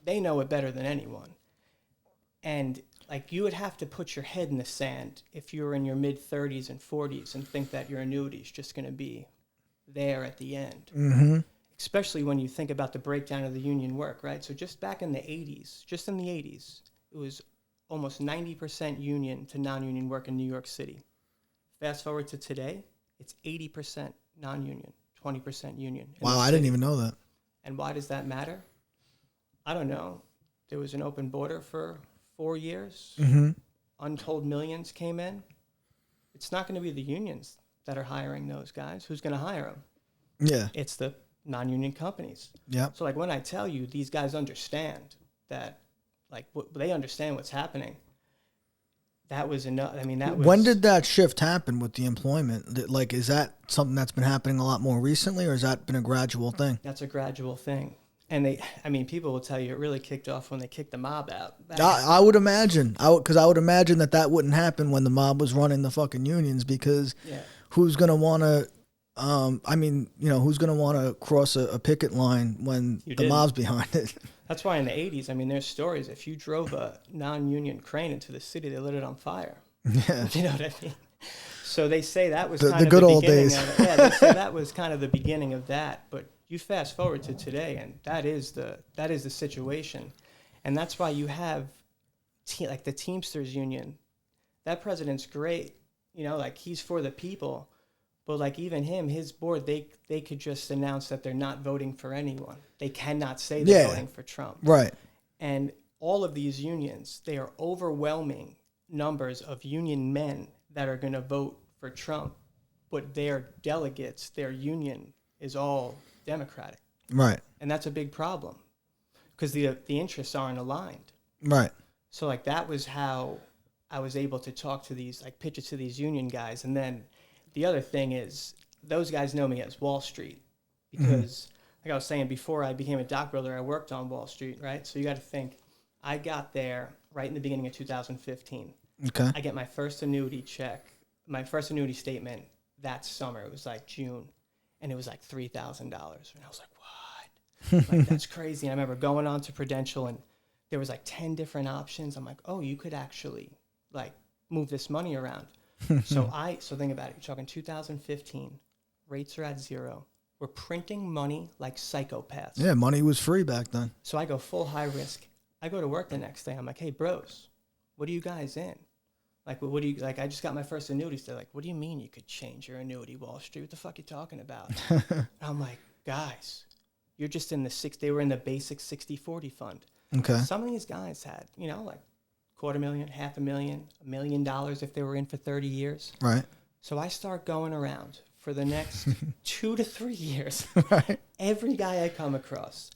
They know it better than anyone. And like you would have to put your head in the sand if you're in your mid-30s and 40s and think that your annuity is just going to be there at the end. Mm-hmm. Especially when you think about the breakdown of the union work, right? So just back in the 80s, it was almost 90% union to non-union work in New York City. Fast forward to today, it's 80% non-union, 20% union. Wow, I didn't even know that. And why does that matter? I don't know. There was an open border for 4 years. Mm-hmm. Untold millions came in. It's not going to be the unions that are hiring those guys. Who's going to hire them? Yeah. It's the non-union companies. Yeah. So like when I tell you these guys understand that, like they understand what's happening. That was enough. I mean, that was. When did that shift happen with the employment? Like, is that something that's been happening a lot more recently, or has that been a gradual thing? That's a gradual thing. And people will tell you it really kicked off when they kicked the mob out. I would imagine. Because I would imagine that wouldn't happen when the mob was running the fucking unions, because who's going to want to, who's going to want to cross a picket line when the mob's behind it? That's why in the 80s, there's stories. If you drove a non-union crane into the city, they lit it on fire. Yeah. You know what I mean? So they say that was the good old days. They say that was kind of the beginning of that. But you fast forward to today, and that is the situation. And that's why you have like the Teamsters Union. That president's great. Like he's for the people. But like even him, his board, they could just announce that they're not voting for anyone. They cannot say they're voting for Trump. Right. And all of these unions, they are overwhelming numbers of union men that are going to vote for Trump. But their delegates, their union is all Democratic. Right. And that's a big problem because the interests aren't aligned. Right. So like that was how I was able to talk to pitch it to these union guys. And then the other thing is those guys know me as Wall Street because, like I was saying, before I became a dock builder, I worked on Wall Street, right? So you got to think, I got there right in the beginning of 2015. Okay. I get my first annuity check, my first annuity statement that summer. It was like June, and it was like $3,000. And I was like, what? Like, that's crazy. And I remember going on to Prudential, and there was like 10 different options. I'm like, oh, you could actually like move this money around. So think about it. You're talking 2015. Rates are at zero. We're printing money like psychopaths. Yeah, money was free back then. So I go full high risk. I go to work the next day. I'm like, hey, bros, what are you guys in? Like, what do you, like, I just got my first annuities. They're like, what do you mean you could change your annuity, Wall Street? What the fuck are you talking about? And I'm like, guys, you're just in they were in the basic 60-40 fund. Okay. Some of these guys had, like $250,000, $500,000, $1 million if they were in for 30 years. Right. So I start going around for the next 2 to 3 years. Right. Every guy I come across,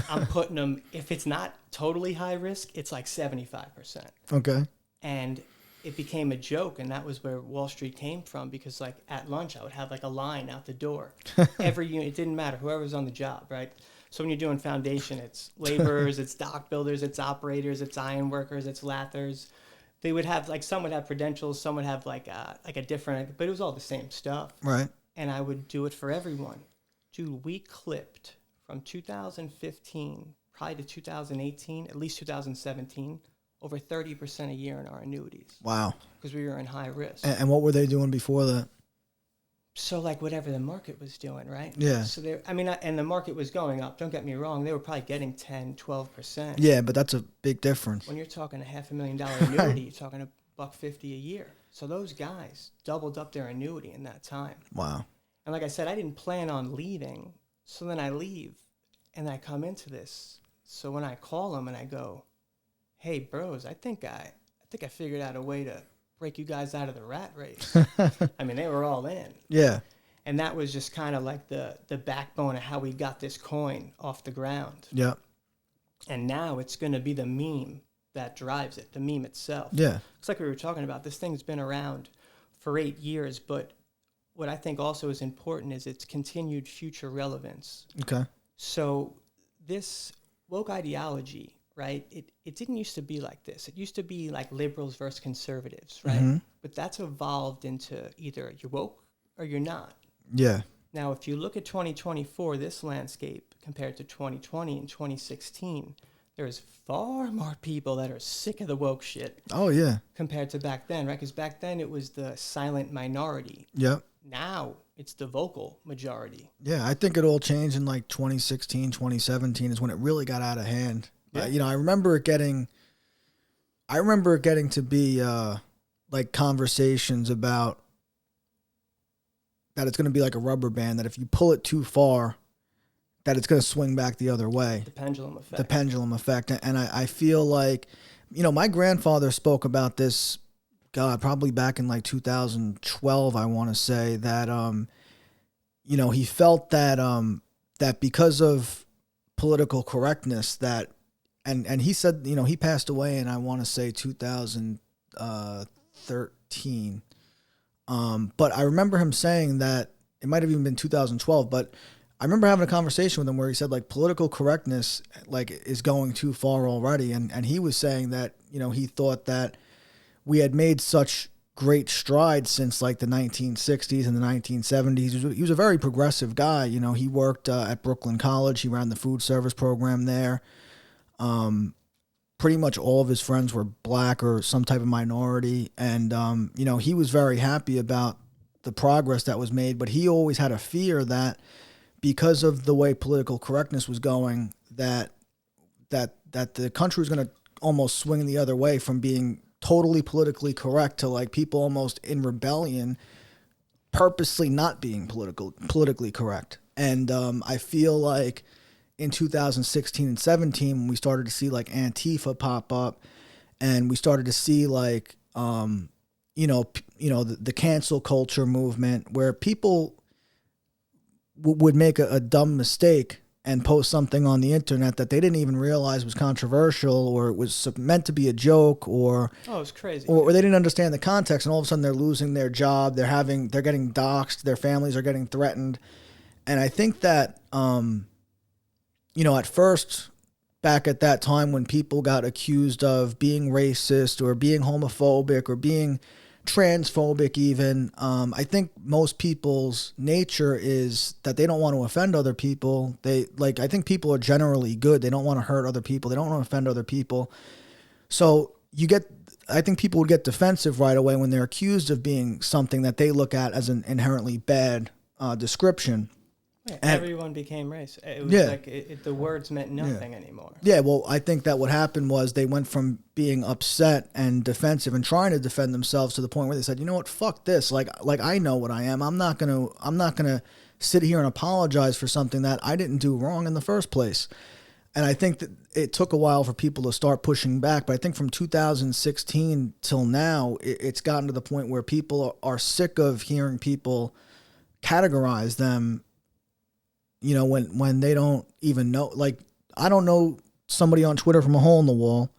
I'm putting them, if it's not totally high risk, it's like 75%. Okay. And it became a joke, and that was where Wall Street came from, because like at lunch I would have like a line out the door. Every unit, it didn't matter, whoever was on the job, right? So when you're doing foundation, it's laborers, it's dock builders, it's operators, it's iron workers, it's lathers. They would have, like, some would have credentials, some would have like a different, but it was all the same stuff. Right. And I would do it for everyone. Dude, we clipped from 2015 probably to 2018, at least 2017, over 30% a year in our annuities. Wow. Because we were in high risk. And what were they doing before that? So like whatever the market was doing, right? Yeah. So and the market was going up. Don't get me wrong. They were probably getting 10, 12%. Yeah, but that's a big difference. When you're talking a $500,000 annuity, you're talking $150 a year. So those guys doubled up their annuity in that time. Wow. And like I said, I didn't plan on leaving. So then I leave and I come into this. So when I call them and I go, hey, bros, I think I figured out a way to break you guys out of the rat race. I mean, they were all in. Yeah. And that was just kind of like the backbone of how we got this coin off the ground. Yeah. And now it's going to be the meme that drives it, the meme itself. Yeah. It's like we were talking about. This thing's been around for 8 years, but what I think also is important is its continued future relevance. Okay. So this woke ideology, right? It didn't used to be like this. It used to be like liberals versus conservatives, right? Mm-hmm. But that's evolved into either you're woke or you're not. Yeah. Now, if you look at 2024, this landscape compared to 2020 and 2016, there's far more people that are sick of the woke shit. Oh, yeah. Compared to back then, right? Because back then it was the silent minority. Yep. Now it's the vocal majority. Yeah, I think it all changed in like 2016, 2017 is when it really got out of hand. Yeah. I remember it getting to be like conversations about that it's going to be like a rubber band, that if you pull it too far, that it's going to swing back the other way. The pendulum effect. The pendulum effect. And I feel like, my grandfather spoke about this, God, probably back in like 2012, I want to say, that, he felt that, that because of political correctness that, and he said, he passed away in, I want to say 2013. But I remember him saying that, it might have even been 2012, but I remember having a conversation with him where he said like political correctness like is going too far already. And he was saying that, he thought that we had made such great strides since like the 1960s and the 1970s. He was a very progressive guy. He worked at Brooklyn College. He ran the food service program there. Pretty much all of his friends were black or some type of minority. And, he was very happy about the progress that was made, but he always had a fear that because of the way political correctness was going, that the country was going to almost swing the other way from being totally politically correct to like people almost in rebellion, purposely not being politically correct. And I feel like in 2016 and 17, when we started to see like Antifa pop up, and we started to see like the cancel culture movement, where people would make a dumb mistake and post something on the internet that they didn't even realize was controversial, or it was meant to be a joke, or it's crazy, or they didn't understand the context, and all of a sudden they're losing their job, they're getting doxxed, their families are getting threatened. And I think that at first, back at that time when people got accused of being racist or being homophobic or being transphobic even, I think most people's nature is that they don't want to offend other people. I think people are generally good. They don't want to hurt other people. They don't want to offend other people. So you get I think people would get defensive right away when they're accused of being something that they look at as an inherently bad description. Yeah, everyone became racist. It was like the words meant nothing anymore. Yeah, well, I think that what happened was they went from being upset and defensive and trying to defend themselves to the point where they said, you know what, fuck this. Like I know what I am. I'm not gonna sit here and apologize for something that I didn't do wrong in the first place. And I think that it took a while for people to start pushing back, but I think from 2016 till now, it's gotten to the point where people are sick of hearing people categorize them, you know, when they don't even know. Like, I don't know somebody on Twitter from a hole in the wall,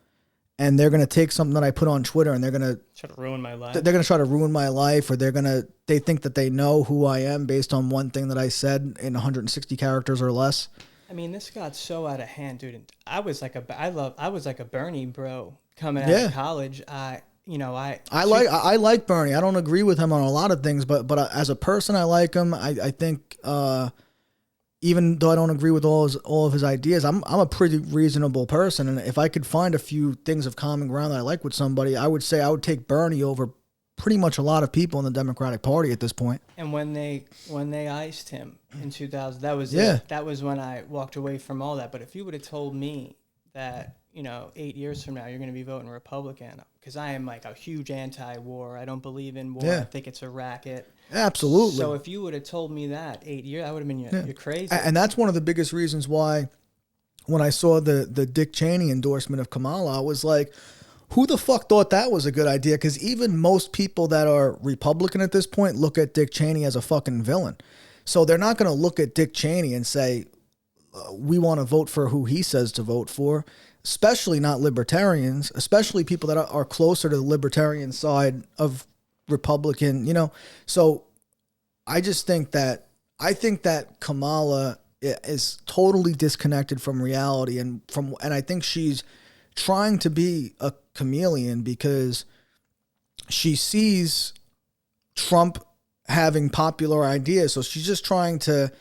and they're going to take something that I put on Twitter and they're going to try to ruin my life. They're going to try to ruin my life, or they think that they know who I am based on one thing that I said in 160 characters or less. I mean, this got so out of hand, dude. I was like a Bernie bro coming out of college. I like Bernie. I don't agree with him on a lot of things, but as a person, I like him. I think even though I don't agree with all of his ideas, I'm a pretty reasonable person, and if I could find a few things of common ground that I like with somebody, I would say I would take Bernie over pretty much a lot of people in the Democratic Party at this point. And when they iced him in 2000, that was it. That was when I walked away from all that. But if you would have told me that, you know, 8 years from now you're going to be voting Republican, because I am like a huge anti-war. I don't believe in war. I think it's a racket. Absolutely. So if you would have told me that 8 years, I would have been you're crazy. And that's one of the biggest reasons why when I saw the Dick Cheney endorsement of Kamala, I was like, who the fuck thought that was a good idea? Because even most people that are Republican at this point look at Dick Cheney as a fucking villain. So they're not going to look at Dick Cheney and say, we want to vote for who he says to vote for, especially not libertarians, especially people that are closer to the libertarian side of Republican, you know. So I think that Kamala is totally disconnected from reality, and I think she's trying to be a chameleon because she sees Trump having popular ideas. So she's just trying to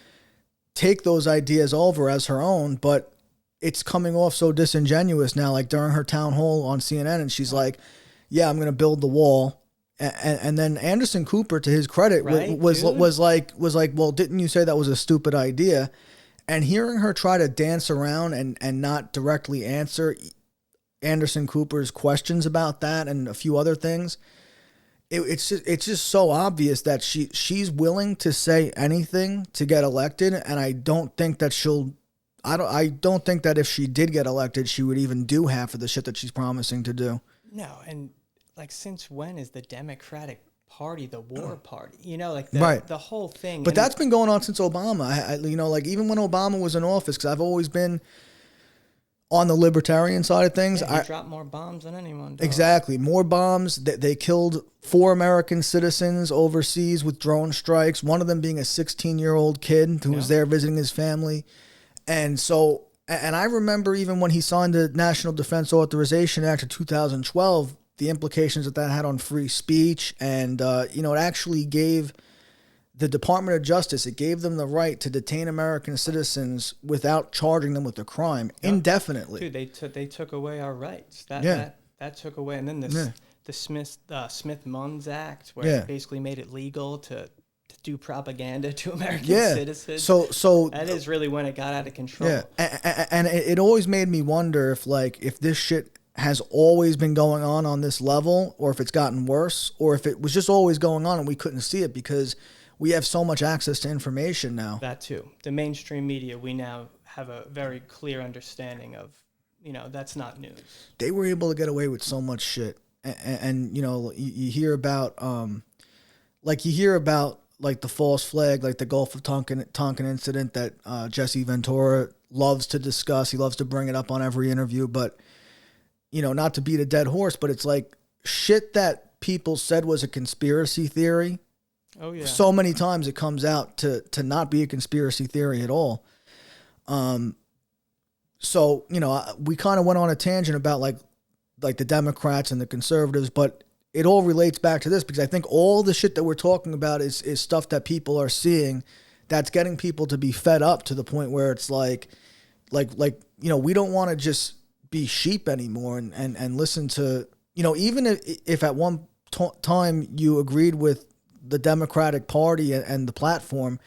take those ideas over as her own, but it's coming off so disingenuous now, like during her town hall on CNN. And she's like, yeah, I'm going to build the wall. And then Anderson Cooper, to his credit, was like, well, didn't you say that was a stupid idea? And hearing her try to dance around and not directly answer Anderson Cooper's questions about that and a few other things, it's just so obvious that she's willing to say anything to get elected, and I don't think that if she did get elected, she would even do half of the shit that she's promising to do. No, and like, since when is the Democratic Party the war party? You know, like the whole thing. But that's been going on since Obama. You know, like even when Obama was in office, because I've always been on the libertarian side of things. He dropped more bombs than anyone. Dog. Exactly. More bombs. They killed 4 American citizens overseas with drone strikes, one of them being a 16-year-old kid who was there visiting his family. And so, and I remember even when he signed the National Defense Authorization Act of 2012, the implications that had on free speech. And, you know, it actually gave the Department of Justice, it gave them the right to detain American citizens without charging them with a crime indefinitely. Dude, they took away our rights. That took away. And then the Smith-Munns Act, where it basically made it legal to do propaganda to American citizens. So that is really when it got out of control. Yeah, and it always made me wonder if this shit has always been going on this level, or if it's gotten worse, or if it was just always going on and we couldn't see it because we have so much access to information now. That too. The mainstream media, we now have a very clear understanding of, you know, that's not news. They were able to get away with so much shit. And you know, you hear about, like the false flag, like the Gulf of Tonkin incident that Jesse Ventura loves to discuss. He loves to bring it up on every interview, but, you know, not to beat a dead horse, but it's like shit that people said was a conspiracy theory. Oh, yeah. So many times it comes out to not be a conspiracy theory at all. So, you know, we kind of went on a tangent about like the Democrats and the conservatives, but it all relates back to this because I think all the shit that we're talking about is stuff that people are seeing that's getting people to be fed up to the point where it's like, you know, we don't want to just be sheep anymore and listen to, even if at one time you agreed with the Democratic Party and the platform,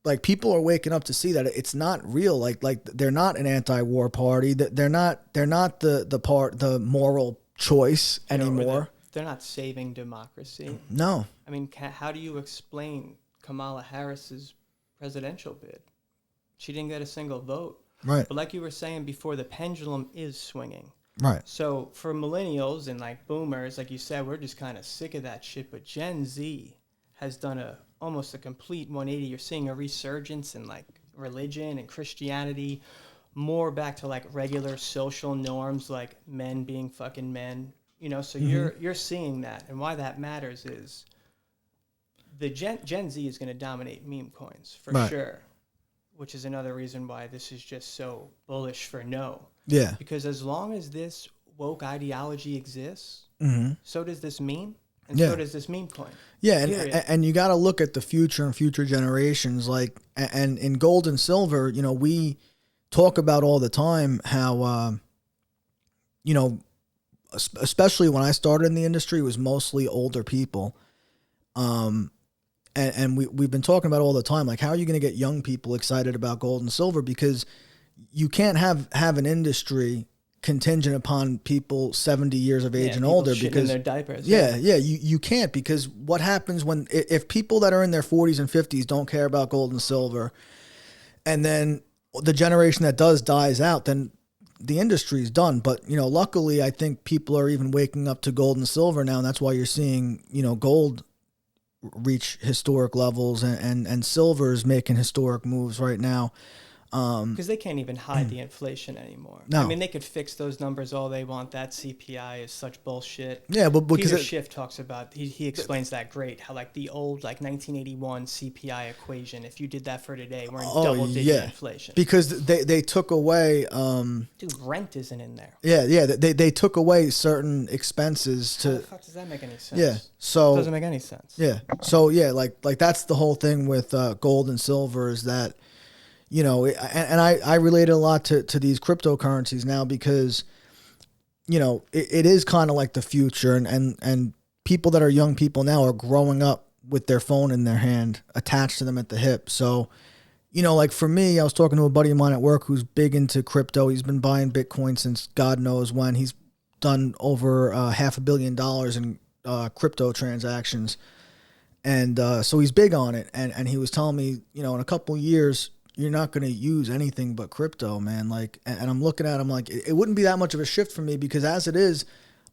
like people are waking up to see that it's not real. Like they're not an anti-war party. That they're not the moral choice anymore. They're not saving democracy. No. I mean, how do you explain Kamala Harris's presidential bid? She didn't get a single vote. Right. But like you were saying before, the pendulum is swinging. Right. So for millennials and like boomers, like you said, we're just kind of sick of that shit. But Gen Z has done almost a complete 180. You're seeing a resurgence in like religion and Christianity, more back to like regular social norms, like men being fucking men. So you're seeing that, and why that matters is the Gen Z is going to dominate meme coins for sure, which is another reason why this is just so bullish for no. Yeah. Because as long as this woke ideology exists, so does this meme, and so does this meme coin. Yeah, and you got to look at the future and future generations. Like, and in gold and silver, we talk about all the time how, especially when I started in the industry, it was mostly older people. And we've been talking about all the time, like, how are you going to get young people excited about gold and silver? Because you can't have an industry contingent upon people 70 years of age and older, because in their diapers. You can't, because what happens if people that are in their 40s and 50s don't care about gold and silver, and then the generation that does dies out, then the industry's done. But, luckily, I think people are even waking up to gold and silver now, and that's why you're seeing, gold reach historic levels, and silver's making historic moves right now. Because they can't even hide the inflation anymore. No. I mean, they could fix those numbers all they want. That CPI is such bullshit. Yeah, but because Peter Schiff talks about, he explains that great, how like the old 1981 CPI equation, if you did that for today, we're in double-digit inflation. Because they took away... Dude, rent isn't in there. Yeah, they took away certain expenses to... How the fuck does that make any sense? Yeah, so... It doesn't make any sense. Yeah, so yeah, like that's the whole thing with gold and silver, is that... and I relate it a lot to these cryptocurrencies now, because, it is kind of like the future, and people that are young people now are growing up with their phone in their hand, attached to them at the hip. So, like for me, I was talking to a buddy of mine at work who's big into crypto. He's been buying Bitcoin since God knows when. He's done over $500 million in crypto transactions. And so he's big on it. And he was telling me, in a couple of years, you're not going to use anything but crypto, man. Like, and I'm looking at him like, it wouldn't be that much of a shift for me, because as it is,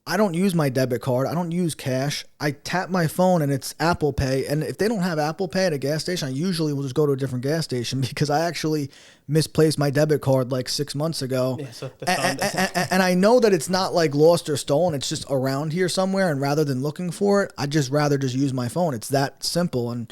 I don't use my debit card. I don't use cash. I tap my phone and it's Apple Pay. And if they don't have Apple Pay at a gas station, I usually will just go to a different gas station, because I actually misplaced my debit card like 6 months ago. Yeah, so and I know that it's not like lost or stolen. It's just around here somewhere. And rather than looking for it, I'd just rather just use my phone. It's that simple. And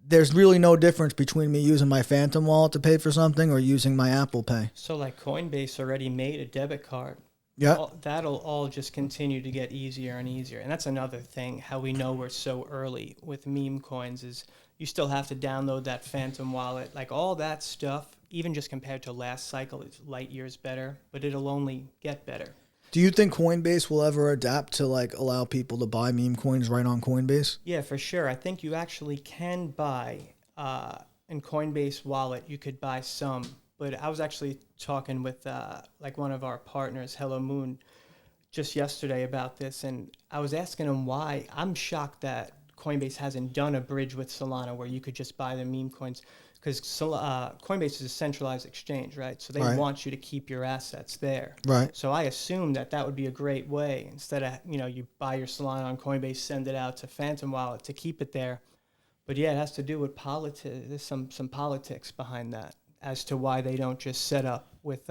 there's really no difference between me using my Phantom wallet to pay for something or using my Apple Pay. So like Coinbase already made a debit card. Yeah. That'll all just continue to get easier and easier. And that's another thing, how we know we're so early with meme coins, is you still have to download that Phantom wallet. Like all that stuff, even just compared to last cycle, is light years better, but it'll only get better. Do you think Coinbase will ever adapt to like allow people to buy meme coins right on Coinbase? Yeah, for sure. I think you actually can buy, in Coinbase wallet, you could buy some. But I was actually talking with like one of our partners, Hello Moon, just yesterday about this, and I was asking him why. I'm shocked that Coinbase hasn't done a bridge with Solana where you could just buy the meme coins, because Coinbase is a centralized exchange, right? So they want you to keep your assets there. Right. So I assume that would be a great way, instead of, you buy your Solana on Coinbase, send it out to Phantom Wallet to keep it there. But yeah, it has to do with politics. There's some politics behind that, as to why they don't just set up with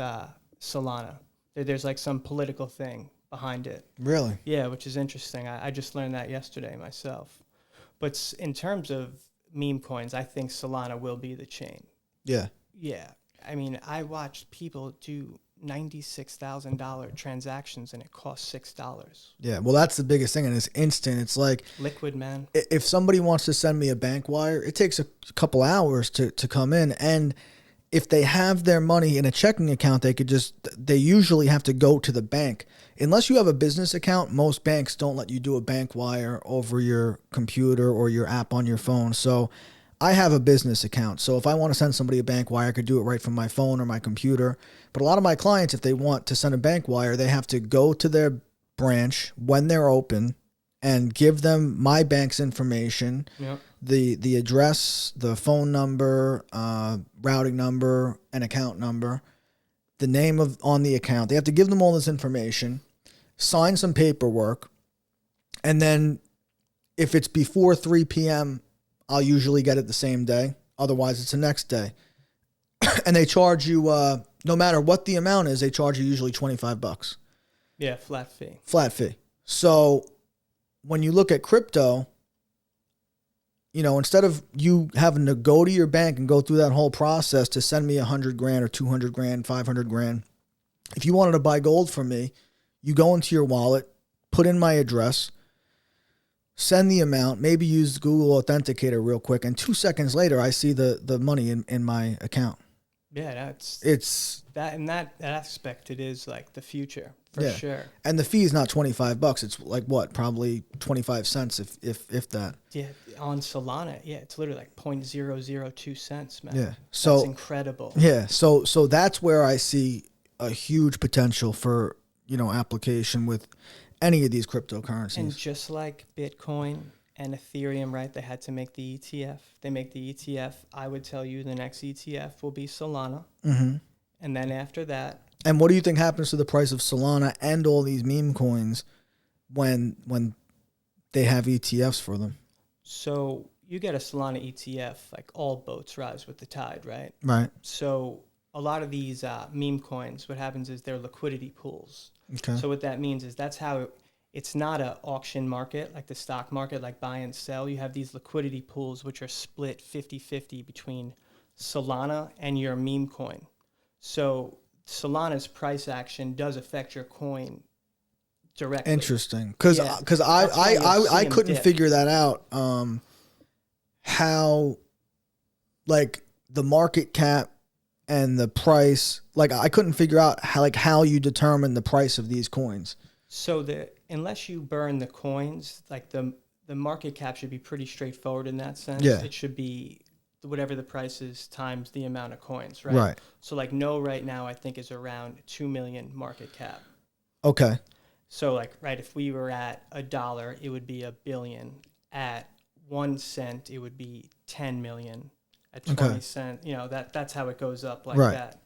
Solana. There's like some political thing behind it. Really? Yeah, which is interesting. I just learned that yesterday myself. But in terms of meme coins, I think Solana will be the chain. Yeah. Yeah. I mean, I watched people do $96,000 transactions and it costs $6. Yeah, well, that's the biggest thing, and it's instant. It's like liquid, man. If somebody wants to send me a bank wire, it takes a couple hours to come in, and if they have their money in a checking account, they usually have to go to the bank. Unless you have a business account, most banks don't let you do a bank wire over your computer or your app on your phone. So I have a business account. So if I want to send somebody a bank wire, I could do it right from my phone or my computer. But a lot of my clients, if they want to send a bank wire, they have to go to their branch when they're open and give them my bank's information, Yep. the address, the phone number, routing number, and account number, the name of on the account. They have to give them all this information, sign some paperwork, and then if it's before 3 p.m., I'll usually get it the same day. Otherwise, it's the next day. And they charge you, no matter what the amount is, they charge you usually $25. Yeah, flat fee. Flat fee. So when you look at crypto, you know, instead of you having to go to your bank and go through that whole process to send me $100 grand or $200 grand, $500 grand, if you wanted to buy gold from me, you go into your wallet, put in my address, send the amount, maybe use Google Authenticator real quick, and 2 seconds later, I see the money in my account. Yeah, It's that in that aspect, it is like the future for yeah. sure. And the fee is not $25. It's like what, probably 25 cents if that. Yeah, on Solana, yeah, it's literally like 0.002 cents, man. Yeah, so that's incredible. Yeah, so that's where I see a huge potential for, you know, application with any of these cryptocurrencies. And just like Bitcoin and Ethereum, right? They had to make the ETF. They make the ETF. I would tell you the next ETF will be Solana. Mm-hmm. And then after that. And what do you think happens to the price of Solana and all these meme coins when they have ETFs for them? So you get a Solana ETF, like all boats rise with the tide, right? Right. So a lot of these meme coins, what happens is they're liquidity pools. Okay. So what that means is that's how it's not an auction market like the stock market, like buy and sell. You have these liquidity pools which are split 50-50 between Solana and your meme coin. So Solana's price action does affect your coin directly. Interesting, because I couldn't figure that out. How, like, the market cap and the price, like, I couldn't figure out how you determine the price of these coins. So unless you burn the coins, like the market cap should be pretty straightforward in that sense. Yeah. It should be whatever the price is times the amount of coins, right? Right. So like NOOOO right now I think is around 2 million market cap. Okay. So like, right, if we were at $1, it would be 1 billion. At 1 cent, it would be 10 million. At 20 cents, you know, that's how it goes up like that.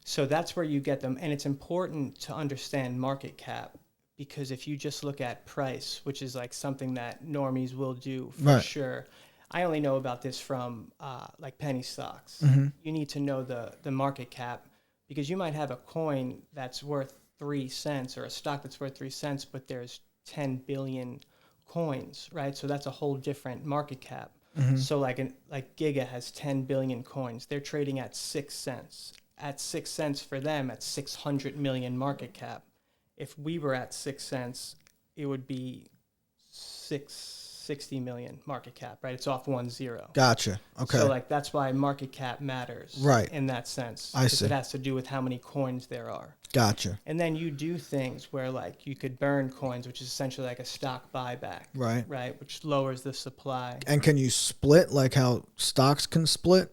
So that's where you get them. And it's important to understand market cap, because if you just look at price, which is like something that normies will do for sure. I only know about this from like penny stocks. Mm-hmm. You need to know the market cap, because you might have a coin that's worth 3 cents or a stock that's worth 3 cents, but there's 10 billion coins, right? So that's a whole different market cap. Mm-hmm. So like Giga has 10 billion coins. They're trading at 6 cents. At 6 cents for them, at 600 million market cap. If we were at 6 cents, it would be 660 million market cap, right? It's off 1 0. Gotcha. Okay. So like that's why market cap matters, right? In that sense, I see. It has to do with how many coins there are. Gotcha. And then you do things where like you could burn coins, which is essentially like a stock buyback, right? Right, which lowers the supply. And can you split like how stocks can split?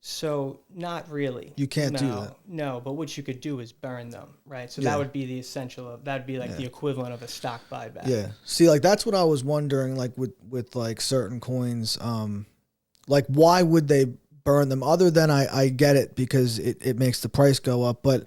So not really. You can't do that. No, but what you could do is burn them, right? So Yeah. that would be the essential of, that would be like the equivalent of a stock buyback. Yeah. See, like that's what I was wondering, like with like certain coins, like why would they burn them? Other than I get it because it makes the price go up, but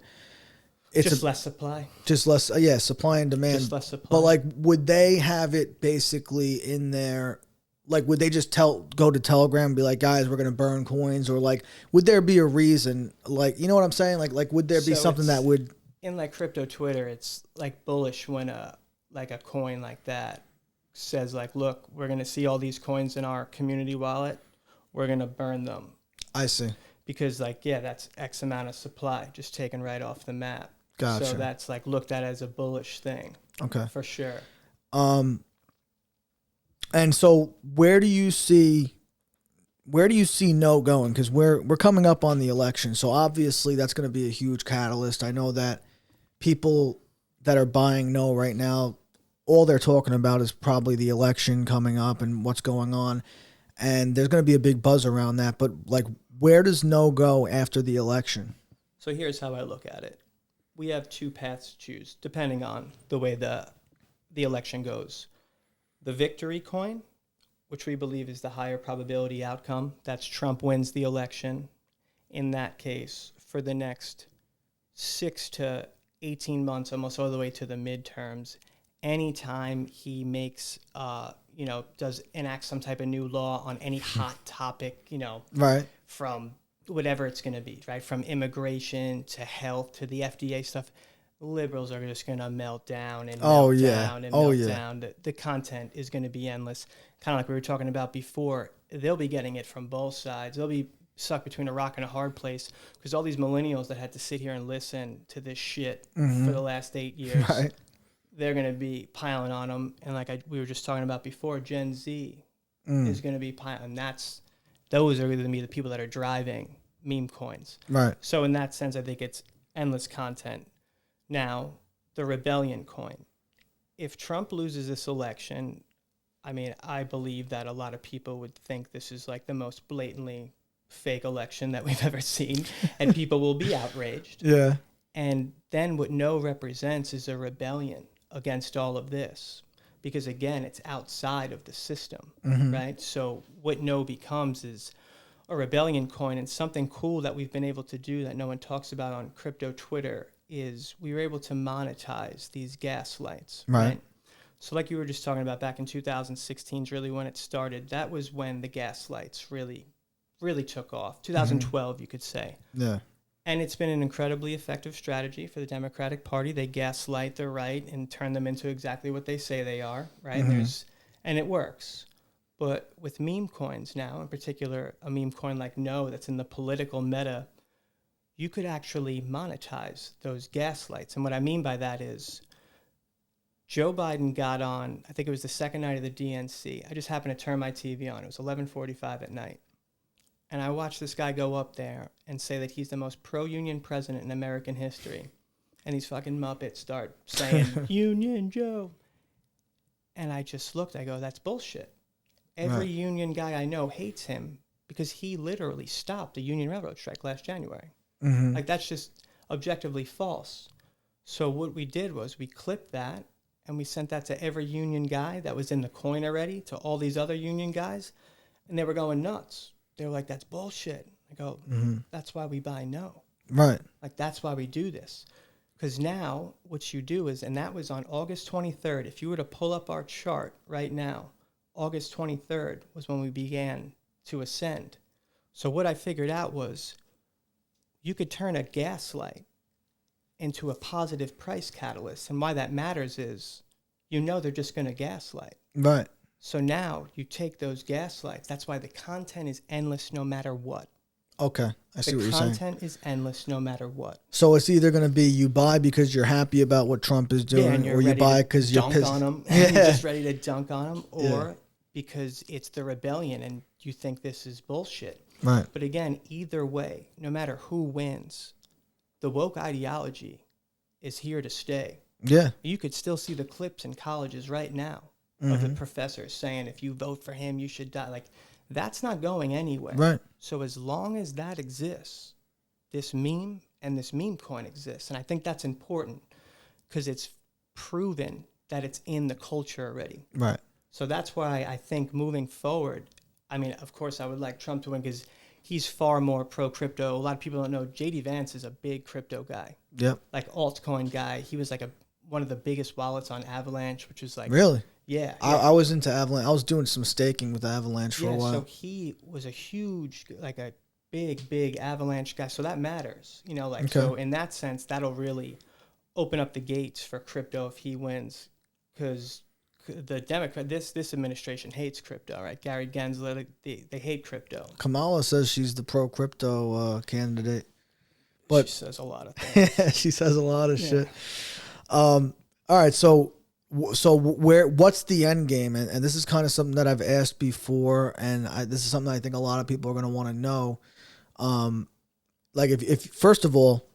it's just less supply. Just less, yeah, supply and demand. Just less supply. But like, would they have it basically in there? Like, would they just go to Telegram and be like, guys, we're gonna burn coins, or like, would there be a reason? Like, you know what I'm saying? Like, would there be something that would in like crypto Twitter? It's like bullish when a coin like that says like, look, we're gonna see all these coins in our community wallet, we're gonna burn them. I see. Because like, yeah, that's X amount of supply just taken right off the map. Gotcha. So that's like looked at as a bullish thing. Okay. For sure. And so where do you see where do you see no going? Because we're coming up on the election, so obviously that's going to be a huge catalyst. I know that people that are buying no right now, all they're talking about is probably the election coming up and what's going on, and there's going to be a big buzz around that. But like, where does no go after the election? So here's how I look at it. We have two paths to choose, depending on the way the election goes. The victory coin, which we believe is the higher probability outcome. That's Trump wins the election. In that case, for the next 6 to 18 months, almost all the way to the midterms, anytime he makes, does enact some type of new law on any hot topic, Right. from whatever it's going to be, right? From immigration to health to the FDA stuff, liberals are just going to melt down and melt down and melt down. The content is going to be endless. Kind of like we were talking about before, they'll be getting it from both sides. They'll be stuck between a rock and a hard place because all these millennials that had to sit here and listen to this shit for the last 8 years, Right. they're going to be piling on them. And like we were just talking about before, Gen Z is going to be piling. Those are going to be the people that are driving meme coins. Right. So in that sense, I think it's endless content. Now, the rebellion coin. If Trump loses this election, I mean, I believe that a lot of people would think this is like the most blatantly fake election that we've ever seen, and people will be outraged. Yeah. And then what no represents is a rebellion against all of this. Because again, it's outside of the system, right? So what no becomes is a rebellion coin. And something cool that we've been able to do that no one talks about on crypto Twitter is we were able to monetize these gas lights, right? So like you were just talking about back in 2016 is really when it started. That was when the gas lights really, really took off. 2012, you could say. Yeah. And it's been an incredibly effective strategy for the Democratic Party. They gaslight the right and turn them into exactly what they say they are, right? And it works. But with meme coins now, in particular, a meme coin like No that's in the political meta, you could actually monetize those gaslights. And what I mean by that is Joe Biden got on, I think it was the second night of the DNC. I just happened to turn my TV on. It was 11:45 at night. And I watched this guy go up there and say that he's the most pro-union president in American history. And these fucking Muppets start saying, Union Joe. And I just looked, I go, that's bullshit. Every union guy I know hates him because he literally stopped a union railroad strike last January. Like, that's just objectively false. So what we did was we clipped that and we sent that to every union guy that was in the coin already, to all these other union guys. And they were going nuts. They were like, that's bullshit. I go, that's why we buy No. Right. Like, that's why we do this. Because now what you do is, and that was on August 23rd. If you were to pull up our chart right now, August 23rd was when we began to ascend. So what I figured out was you could turn a gaslight into a positive price catalyst. And why that matters is, they're just going to gaslight. Right. So now you take those gaslights. That's why the content is endless no matter what. Okay. I see what you're saying. The content is endless no matter what. So it's either going to be you buy because you're happy about what Trump is doing, or you buy because you're pissed. On him, and you're just ready to dunk on him, or because it's the rebellion and you think this is bullshit. Right. But again, either way, no matter who wins, the woke ideology is here to stay. Yeah. You could still see the clips in colleges right now of the professors saying, if you vote for him, you should die. Like, that's not going anywhere. Right. So as long as that exists, this meme and this meme coin exists. And I think that's important because it's proven that it's in the culture already. Right. So that's why I think moving forward, I mean, of course, I would like Trump to win because he's far more pro-crypto. A lot of people don't know J.D. Vance is a big crypto guy. Yep. Like altcoin guy. He was like one of the biggest wallets on Avalanche, which was like... Really? Yeah. I was into Avalanche. I was doing some staking with Avalanche for a while. So he was a huge, like a big Avalanche guy. So that matters, So in that sense, that'll really open up the gates for crypto if he wins, because the Democrat, this administration hates crypto, right? Gary Gensler, they hate crypto. Kamala says she's the pro-crypto candidate. But she says a lot of things. She says a lot of shit. All right, so what's the end game? And this is kind of something that I've asked before, and this is something I think a lot of people are going to want to know. Like if first of all,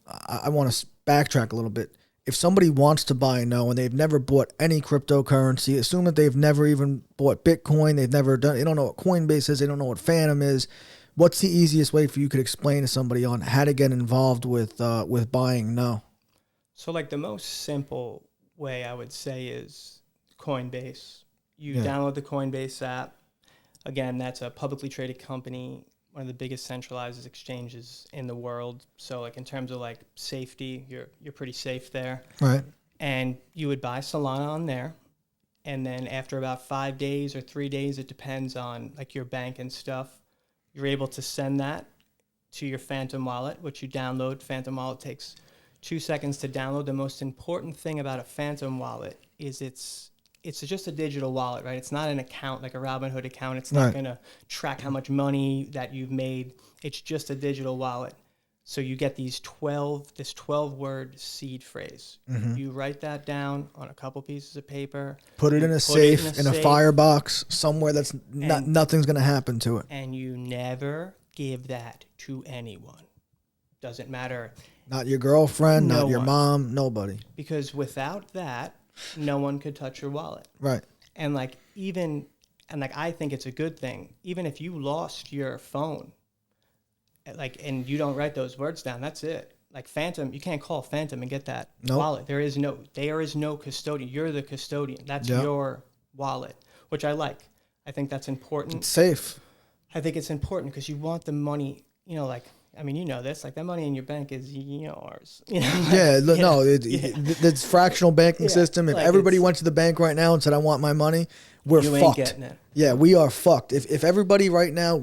I want to backtrack a little bit. If somebody wants to buy NOOOO and they've never bought any cryptocurrency, assume that they've never even bought Bitcoin, they don't know what Coinbase is, they don't know what Phantom is. What's the easiest way for you could explain to somebody on how to get involved with buying NOOOO? So like the most simple way I would say is Coinbase. You Yeah. download the Coinbase app. Again, that's a publicly traded company, one of the biggest centralized exchanges in the world. So like in terms of like safety, you're pretty safe there. Right. And you would buy Solana on there. And then after about 5 days or 3 days, it depends on like your bank and stuff, you're able to send that to your Phantom wallet, which you download. Phantom wallet takes 2 seconds to download. The most important thing about a Phantom wallet is it's just a digital wallet, right? It's not an account like a Robinhood account. It's not going to track how much money that you've made. It's just a digital wallet. So you get this 12-word seed phrase. Mm-hmm. You write that down on a couple pieces of paper. Put it in a safe, in a firebox, somewhere that's nothing's going to happen to it. And you never give that to anyone. Doesn't matter. Not your girlfriend, not your mom, nobody. Because without that, no one could touch your wallet. Right. And I think it's a good thing. Even if you lost your phone, and you don't write those words down, that's it. Like Phantom, you can't call Phantom and get that wallet. There is no custodian. You're the custodian. That's your wallet, which I like. I think that's important. It's safe. I think it's important because you want the money, you know this, like that money in your bank is yours. It's fractional banking system. If everybody went to the bank right now and said, I want my money, we're fucked. Ain't getting it. Yeah, we are fucked. If everybody right now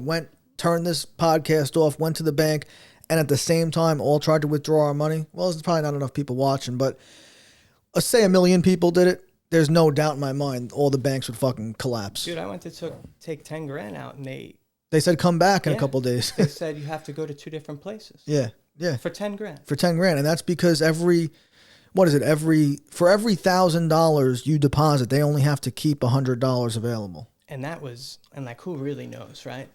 turned this podcast off, went to the bank, and at the same time all tried to withdraw our money, well, there's probably not enough people watching, but let's say 1 million people did it, there's no doubt in my mind all the banks would fucking collapse. Dude, I went to take 10 grand out, and they said come back in a couple days. They said you have to go to 2 different places. Yeah. For 10 grand. For 10 grand. And that's because for every $1,000 you deposit, they only have to keep $100 available. And who really knows, right?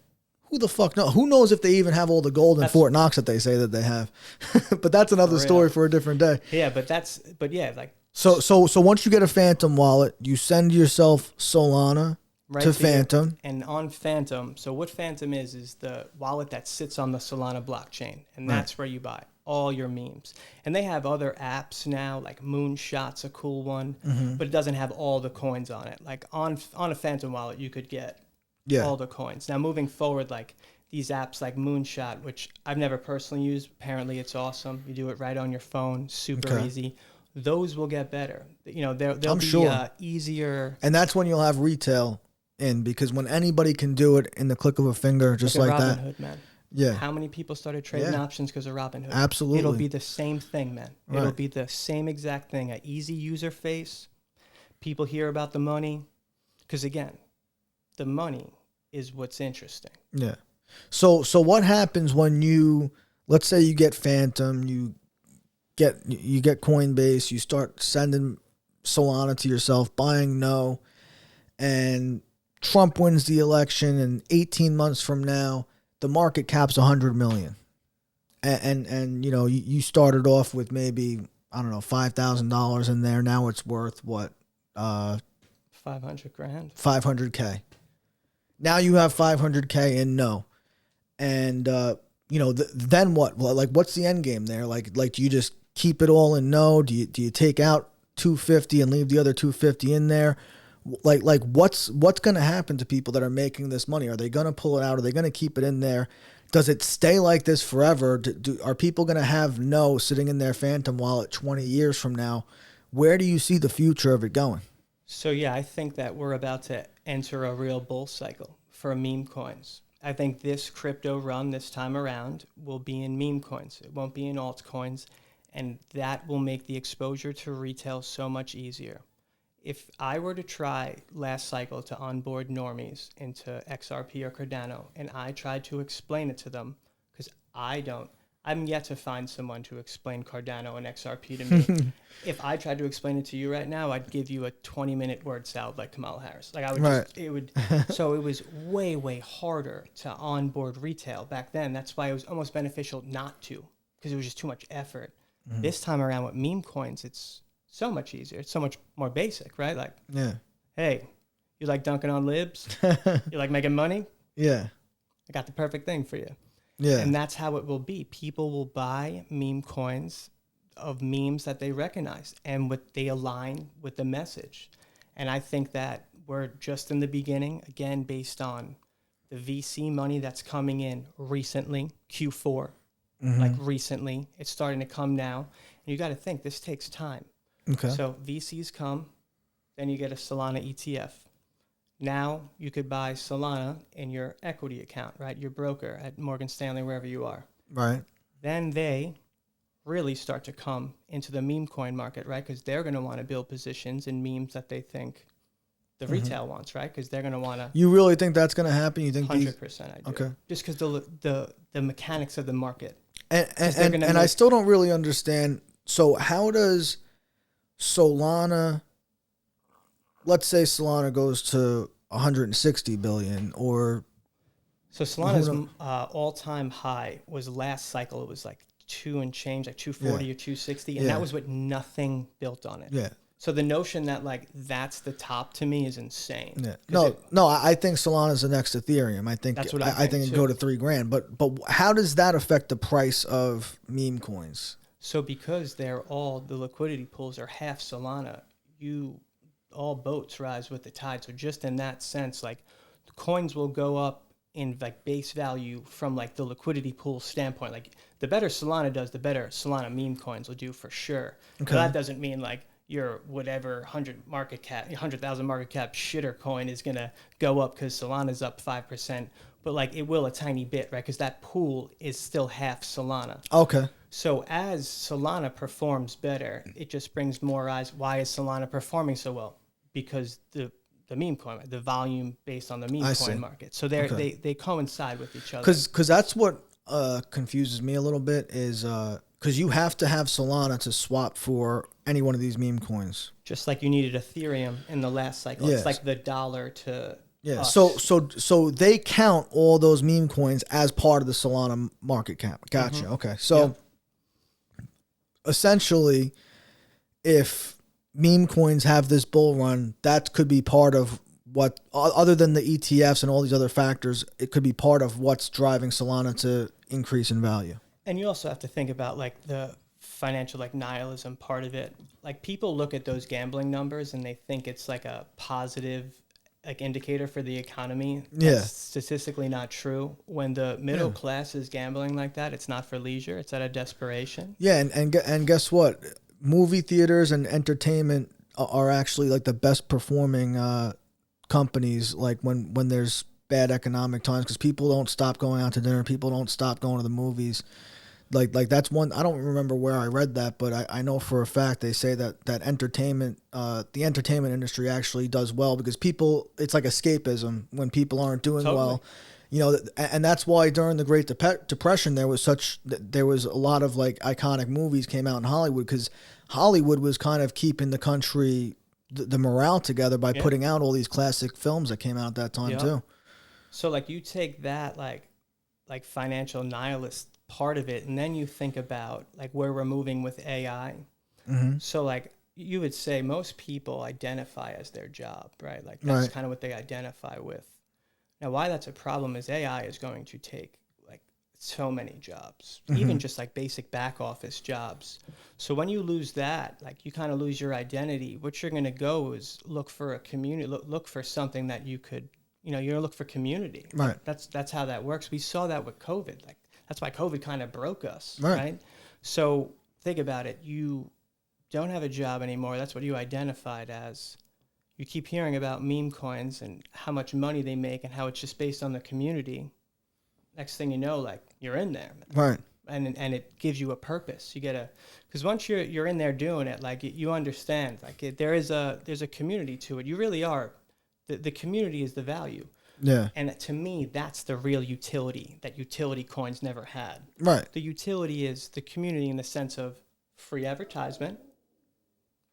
Who the fuck knows? Who knows if they even have all the gold in Fort Knox that they say that they have? But that's another story for a different day. Yeah, So once you get a Phantom wallet, you send yourself Solana to Phantom. And on Phantom, so what Phantom is the wallet that sits on the Solana blockchain. And that's where you buy all your memes. And they have other apps now, like Moonshot's a cool one, but it doesn't have all the coins on it. Like on a Phantom wallet, you could get all the coins. Now moving forward, like these apps like Moonshot, which I've never personally used, apparently it's awesome. You do it right on your phone, super easy. Those will get better. They'll be easier. And that's when you'll have retail in, because when anybody can do it in the click of a finger, just like that. Robinhood, man. Yeah. How many people started trading options because of Robinhood? Absolutely. It'll be the same thing, man. Right. It'll be the same exact thing. An easy user face. People hear about the money. Because again, the money is what's interesting. Yeah. So what happens when let's say you get Phantom, you get Coinbase, you start sending Solana to yourself, buying NOOOO, and Trump wins the election, and 18 months from now, the market cap's 100 million. And you started off with maybe, I don't know, $5,000 in there. Now it's worth what? 500 grand. 500K. Now you have 500K in NOOOO. And, then what? Like, what's the end game there? Like, do you just keep it all in NOOOO? Do you take out 250 and leave the other 250 in there? Like what's going to happen to people that are making this money? Are they going to pull it out? Are they going to keep it in there? Does it stay like this forever? Are people going to have NOOOO sitting in their Phantom wallet 20 years from now? Where do you see the future of it going? So yeah, I think that we're about to enter a real bull cycle for meme coins. I think this crypto run this time around will be in meme coins. It won't be in altcoins, and that will make the exposure to retail so much easier. If I were to try last cycle to onboard normies into XRP or Cardano, and I tried to explain it to them, because I I'm yet to find someone to explain Cardano and XRP to me. If I tried to explain it to you right now, I'd give you a 20-minute word salad like Kamala Harris. Like I would just, it would. So it was way, way harder to onboard retail back then. That's why it was almost beneficial not to, because it was just too much effort. This time around with meme coins, it's so much easier. It's so much more basic, right? Like, hey, you like dunking on libs? You like making money? Yeah. I got the perfect thing for you. Yeah. And that's how it will be. People will buy meme coins of memes that they recognize and what they align with the message. And I think that we're just in the beginning, again, based on the VC money that's coming in recently, Q4, like recently. It's starting to come now. And you got to think, this takes time. Okay. So VCs come, then you get a Solana ETF. Now you could buy Solana in your equity account, right? Your broker at Morgan Stanley, wherever you are. Right. Then they really start to come into the meme coin market, right? Because they're going to want to build positions in memes that they think the retail wants, right? Because they're going to want to. You really think that's going to happen? You think 100% I do. Okay. Just because the mechanics of the market. And I still don't really understand. So how does Solana, let's say Solana goes to 160 billion or. So Solana's all-time high was last cycle. It was like 2 and change, like 240 or 260. And that was with nothing built on it. Yeah. So the notion that like that's the top to me is insane. Yeah. No, I think Solana's the next Ethereum. I think that's what I think it'd go to $3,000. But how does that affect the price of meme coins? So because they're all, the liquidity pools are half Solana, all boats rise with the tide. So just in that sense, like the coins will go up in like base value from like the liquidity pool standpoint. Like the better Solana does, the better Solana meme coins will do for sure. Okay. But that doesn't mean like your whatever 100,000 market cap shitter coin is going to go up because Solana's up 5%. But like it will a tiny bit, right? Because that pool is still half Solana. Okay. So as Solana performs better, it just brings more eyes. Why is Solana performing so well? Because the meme coin, the volume based on the meme coin market. So they coincide with each other. Because that's what confuses me a little bit is because you have to have Solana to swap for any one of these meme coins. Just like you needed Ethereum in the last cycle. Yes. It's like the dollar to us. So they count all those meme coins as part of the Solana market cap. Gotcha. Okay. So essentially, if meme coins have this bull run, that could be part of what, other than the ETFs and all these other factors, it could be part of what's driving Solana to increase in value. And you also have to think about like the financial like nihilism part of it. Like people look at those gambling numbers and they think it's like a positive like indicator for the economy. That's statistically not true. When the middle class is gambling like that, it's not for leisure. It's out of desperation. Yeah, and guess what? Movie theaters and entertainment are actually like the best performing companies. Like when there's bad economic times, because people don't stop going out to dinner, people don't stop going to the movies. Like that's one. I don't remember where I read that, but I know for a fact they say that entertainment, the entertainment industry actually does well because people. It's like escapism when people aren't doing well. You know, and that's why during the Great Depression there was a lot of like iconic movies came out in Hollywood because Hollywood was kind of keeping the country, the morale together by putting out all these classic films that came out at that time too. So like you take that like financial nihilist part of it, and then you think about like where we're moving with AI. Mm-hmm. So like you would say most people identify as their job, right? Like that's kind of what they identify with. Now, why that's a problem is AI is going to take like so many jobs, even just like basic back office jobs. So when you lose that, like you kind of lose your identity. What you're going to go is look for a community, look for something that you could, you're going to look for community. Right. That's how that works. We saw that with COVID. Like that's why COVID kind of broke us, right? So think about it. You don't have a job anymore. That's what you identified as. You keep hearing about meme coins and how much money they make and how it's just based on the community. Next thing you know, like you're in there, right? And it gives you a purpose. You get because once you're in there doing it, like you understand, like there's a community to it. You really are. The community is the value. Yeah. And to me, that's the real utility that utility coins never had. Right. The utility is the community in the sense of free advertisement.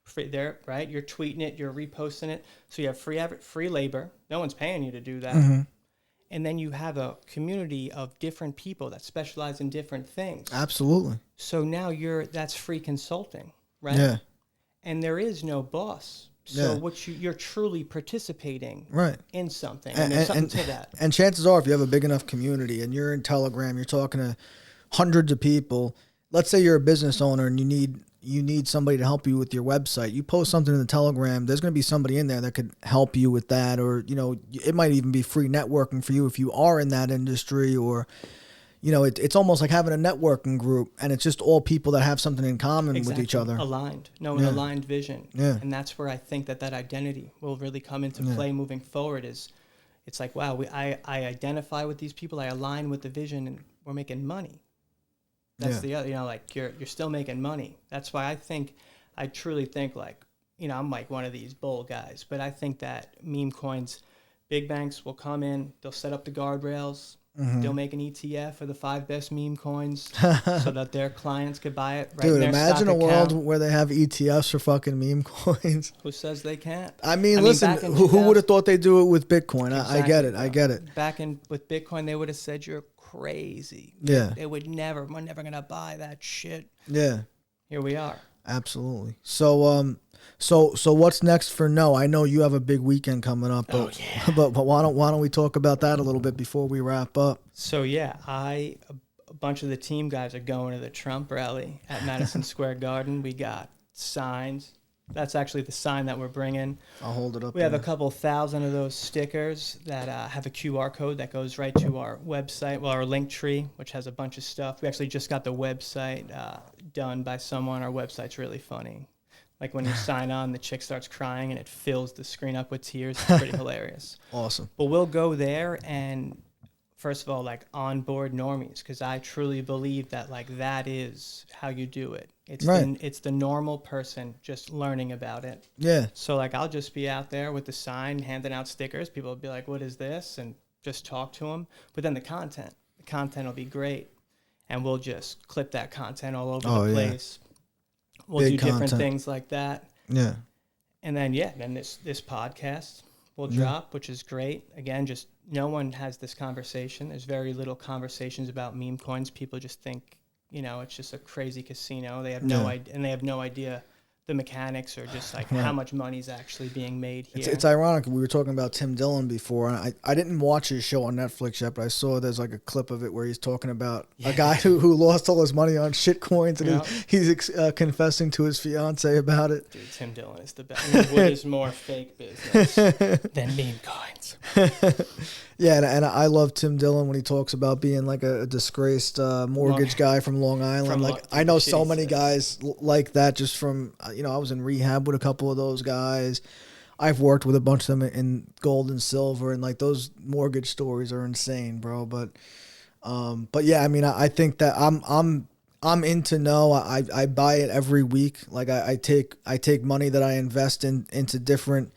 Free there, right? You're tweeting it, you're reposting it. So you have free labor. No one's paying you to do that. Mm-hmm. And then you have a community of different people that specialize in different things. Absolutely. So now that's free consulting, right? Yeah. And there is no boss. So Yeah. you're truly participating Right. in something. And there's something to that. And chances are, if you have a big enough community and you're in Telegram, you're talking to hundreds of people. Let's say you're a business owner and you need somebody to help you with your website. You post something in the Telegram, there's going to be somebody in there that could help you with that. Or, it might even be free networking for you if you are in that industry. Or, it's almost like having a networking group, and it's just all people that have something in common with each other. Aligned. An aligned vision. Yeah. And that's where I think that identity will really come into play moving forward. It's like, wow, I identify with these people, I align with the vision, and we're making money. That's the other, like you're still making money. That's why I truly think I'm like one of these bull guys, but I think that meme coins, big banks will come in, they'll set up the guardrails, they'll make an ETF for the 5 best meme coins so that their clients could buy it right in their imagine stock a world account. where they have ETFs for fucking meme coins. Who says they can't? Listen, who would have thought they'd do it with Bitcoin? Exactly. I get it. With Bitcoin, they would have said you're crazy. Yeah. We're never going to buy that shit. Yeah. Here we are. Absolutely. So what's next for No? I know you have a big weekend coming up, but why don't we talk about that a little bit before we wrap up? So yeah, a bunch of the team guys are going to the Trump rally at Madison Square Garden. We got signs. That's actually the sign that we're bringing. I'll hold it up. We have a couple thousand of those stickers that have a QR code that goes right to our website, our link tree, which has a bunch of stuff. We actually just got the website done by someone. Our website's really funny. Like when you sign on, the chick starts crying and it fills the screen up with tears. It's pretty hilarious. Awesome. But we'll go there and, first of all, onboard normies, because I truly believe that that is how you do it. It's the normal person just learning about it. Yeah. So I'll just be out there with the sign, handing out stickers. People will be like, "What is this?" and just talk to them. But then the content will be great, and we'll just clip that content all over the place. We'll do different things like that. Yeah. And then this podcast will drop, which is great. Again, just no one has this conversation. There's very little conversations about meme coins. People just think, it's just a crazy casino. They have no idea, and they have no idea the mechanics or just how much money is actually being made here. It's ironic. We were talking about Tim Dillon before, and I didn't watch his show on Netflix yet, but I saw there's a clip of it where he's talking about a guy who lost all his money on shit coins, and he's confessing to his fiance about it. Dude, Tim Dillon is the best. What is more fake business than meme coins? Yeah, and I love Tim Dillon when he talks about being a disgraced mortgage guy from Long Island. I know so many guys like that just from, I was in rehab with a couple of those guys. I've worked with a bunch of them in gold and silver, and those mortgage stories are insane, bro. But yeah, I think that I'm into No. I buy it every week. I take money that I invest into different.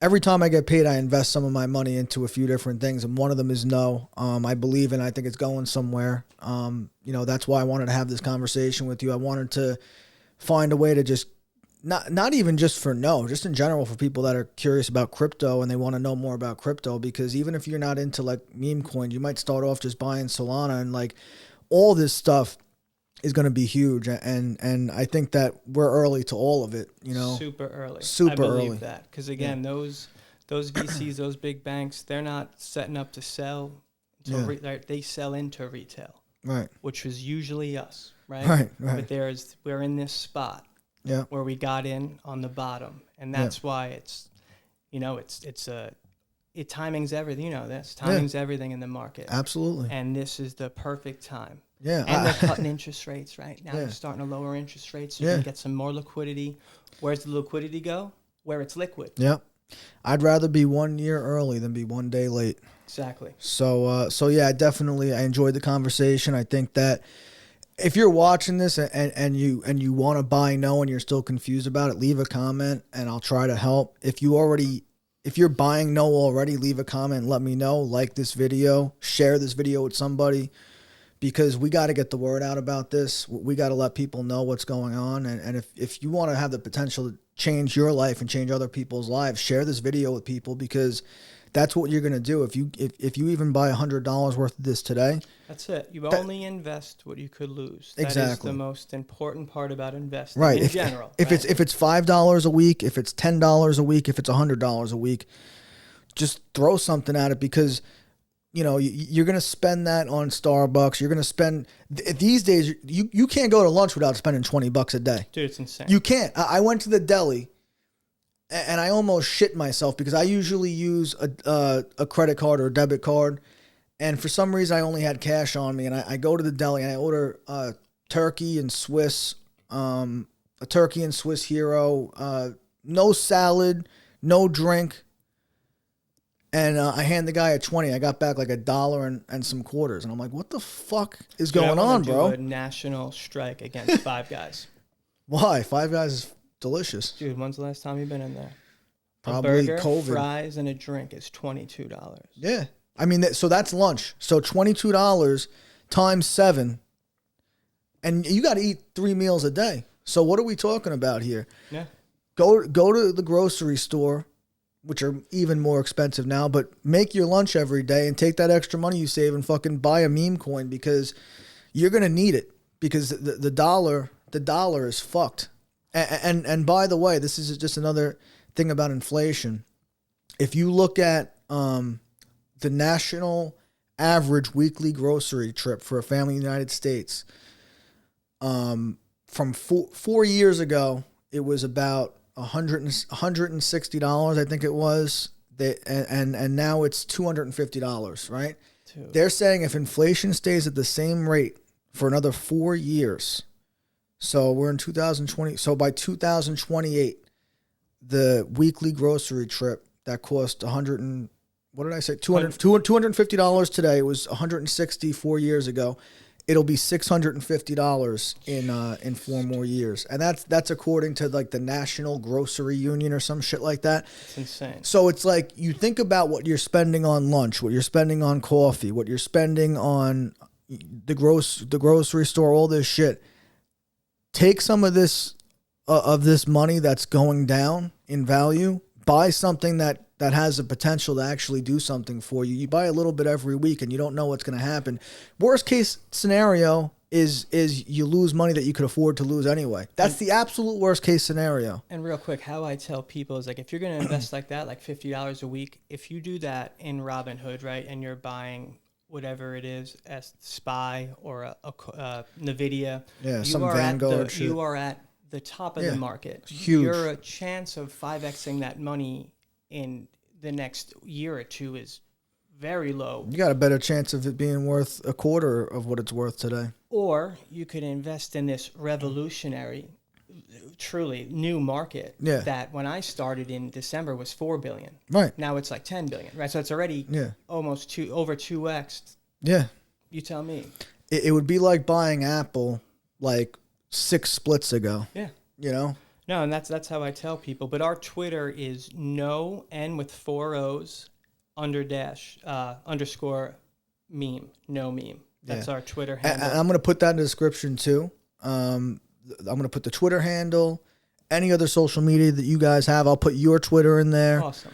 Every time I get paid, I invest some of my money into a few different things, and one of them is No. I believe in. I think it's going somewhere. That's why I wanted to have this conversation with you. I wanted to find a way to just not even just for No, just in general for people that are curious about crypto and they want to know more about crypto. Because even if you're not into meme coins, you might start off just buying Solana, and all this stuff is going to be huge, and I think that we're early to all of it. Super early. Super I believe early. that because again, those VCs, those big banks, they're not setting up to sell. They sell into retail, right? Which was usually us, right? Right. But we're in this spot, where we got in on the bottom, and that's why it's timing's everything. Timing's everything in the market. Absolutely. And this is the perfect time. Yeah. And they're cutting interest rates right now. They're starting to lower interest rates so you can get some more liquidity. Where's the liquidity go? Where it's liquid. Yep. I'd rather be 1 year early than be 1 day late. Exactly. So yeah, I enjoyed the conversation. I think that if you're watching this and you want to buy No and you're still confused about it, leave a comment and I'll try to help. If you already if you're buying NOOOO already, leave a comment, let me know, like this video, share this video with somebody, because we got to get the word out about this. We got to let people know what's going on. And if you want to have the potential to change your life and change other people's lives, share this video with people, because that's what you're going to do. If you even buy $100 worth of this today, that's it. You only invest what you could lose. That exactly. is the most important part about investing right. in general. If right? it's $5 a week, if it's $10 a week, if it's $100 a week, just throw something at it, because you know you're going to spend that on Starbucks. You're going to spend these days. You can't go to lunch without spending $20 a day. Dude, it's insane. You can't. I went to the deli, and I almost shit myself, because I usually use a credit card or a debit card. And for some reason, I only had cash on me. And I go to the deli and I order turkey and Swiss, a turkey and Swiss hero, no salad, no drink. And I hand the guy a 20. I got back like $1 and some quarters. And I'm like, what the fuck is going on, bro? Do a national strike against Five Guys. Why? Five Guys is delicious. Dude, when's the last time you've been in there? Probably a burger, COVID. Fries, and a drink is $22. Yeah. I mean, so that's lunch. So $22 times 7. And you got to eat 3 meals a day. So what are we talking about here? Yeah. Go to the grocery store, which are even more expensive now, but make your lunch every day and take that extra money you save and fucking buy a meme coin, because you're going to need it, because the dollar is fucked. And by the way, this is just another thing about inflation. If you look at the national average weekly grocery trip for a family in the United States, from 4 years ago, it was about $160, I think it was. And now it's $250, right? Dude. They're saying if inflation stays at the same rate for another 4 years, so we're in 2020, so by 2028, the weekly grocery trip that cost $250 today, it was $160 4 years ago. It'll be $650 in 4 more years, and that's according to like the National Grocery Union or some shit like that. It's insane. So it's like, you think about what you're spending on lunch, what you're spending on coffee, what you're spending on the grocery store, all this shit. Take some of this money that's going down in value, buy something that has the potential to actually do something for you. You buy a little bit every week and you don't know what's going to happen. Worst case scenario is you lose money that you could afford to lose anyway. That's the absolute worst case scenario. And real quick, how I tell people is, like, if you're going to invest like that, like $50 a week, if you do that in Robinhood, right, and you're buying whatever it is, as SPY or a NVIDIA, some Vanguard shit. You are at the top of the market. Huge. Your a chance of 5xing that money in the next year or two is very low. You got a better chance of it being worth a quarter of what it's worth today. Or you could invest in this revolutionary, truly new market that when I started in December was $4 billion. Right. Now it's like $10 billion. Right. So it's already almost over 2x. Yeah. You tell me. It would be like buying Apple like 6 splits ago. Yeah. You know? No, and that's how I tell people. But our Twitter is no, N with 4 O's, underscore meme, no meme. That's our Twitter handle. And I'm going to put that in the description too. I'm going to put the Twitter handle, any other social media that you guys have. I'll put your Twitter in there. Awesome.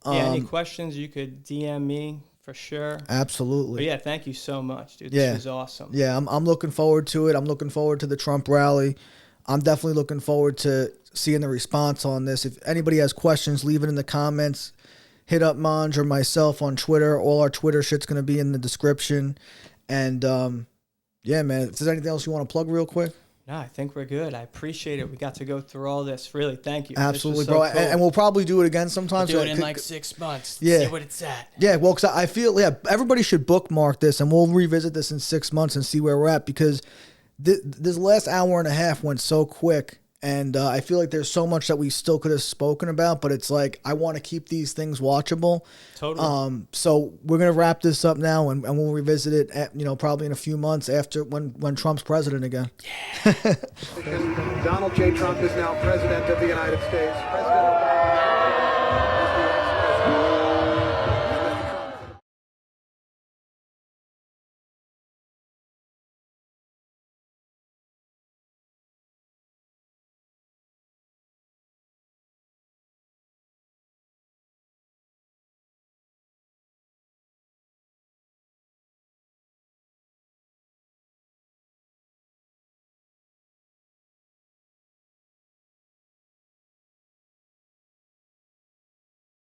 Yeah, any questions, you could DM me for sure. Absolutely. But yeah, thank you so much, dude. This was awesome. Yeah, I'm looking forward to it. I'm looking forward to the Trump rally. I'm definitely looking forward to seeing the response on this. If anybody has questions, leave it in the comments. Hit up Mang or myself on Twitter. All our Twitter shit's going to be in the description. And, yeah, man, if there's anything else you want to plug real quick? No, I think we're good. I appreciate it. We got to go through all this. Really, thank you. Absolutely, bro. Cool. And we'll probably do it again sometime. We'll do it in like 6 months. Yeah. See what it's at. Yeah, well, because I feel, everybody should bookmark this, and we'll revisit this in 6 months and see where we're at, because this last hour and a half went so quick. And I feel like there's so much that we still could have spoken about, but it's like, I want to keep these things watchable. Totally. So we're going to wrap this up now, and we'll revisit it at, probably in a few months after when Trump's president again. Yeah. Donald J. Trump is now president of the United States. President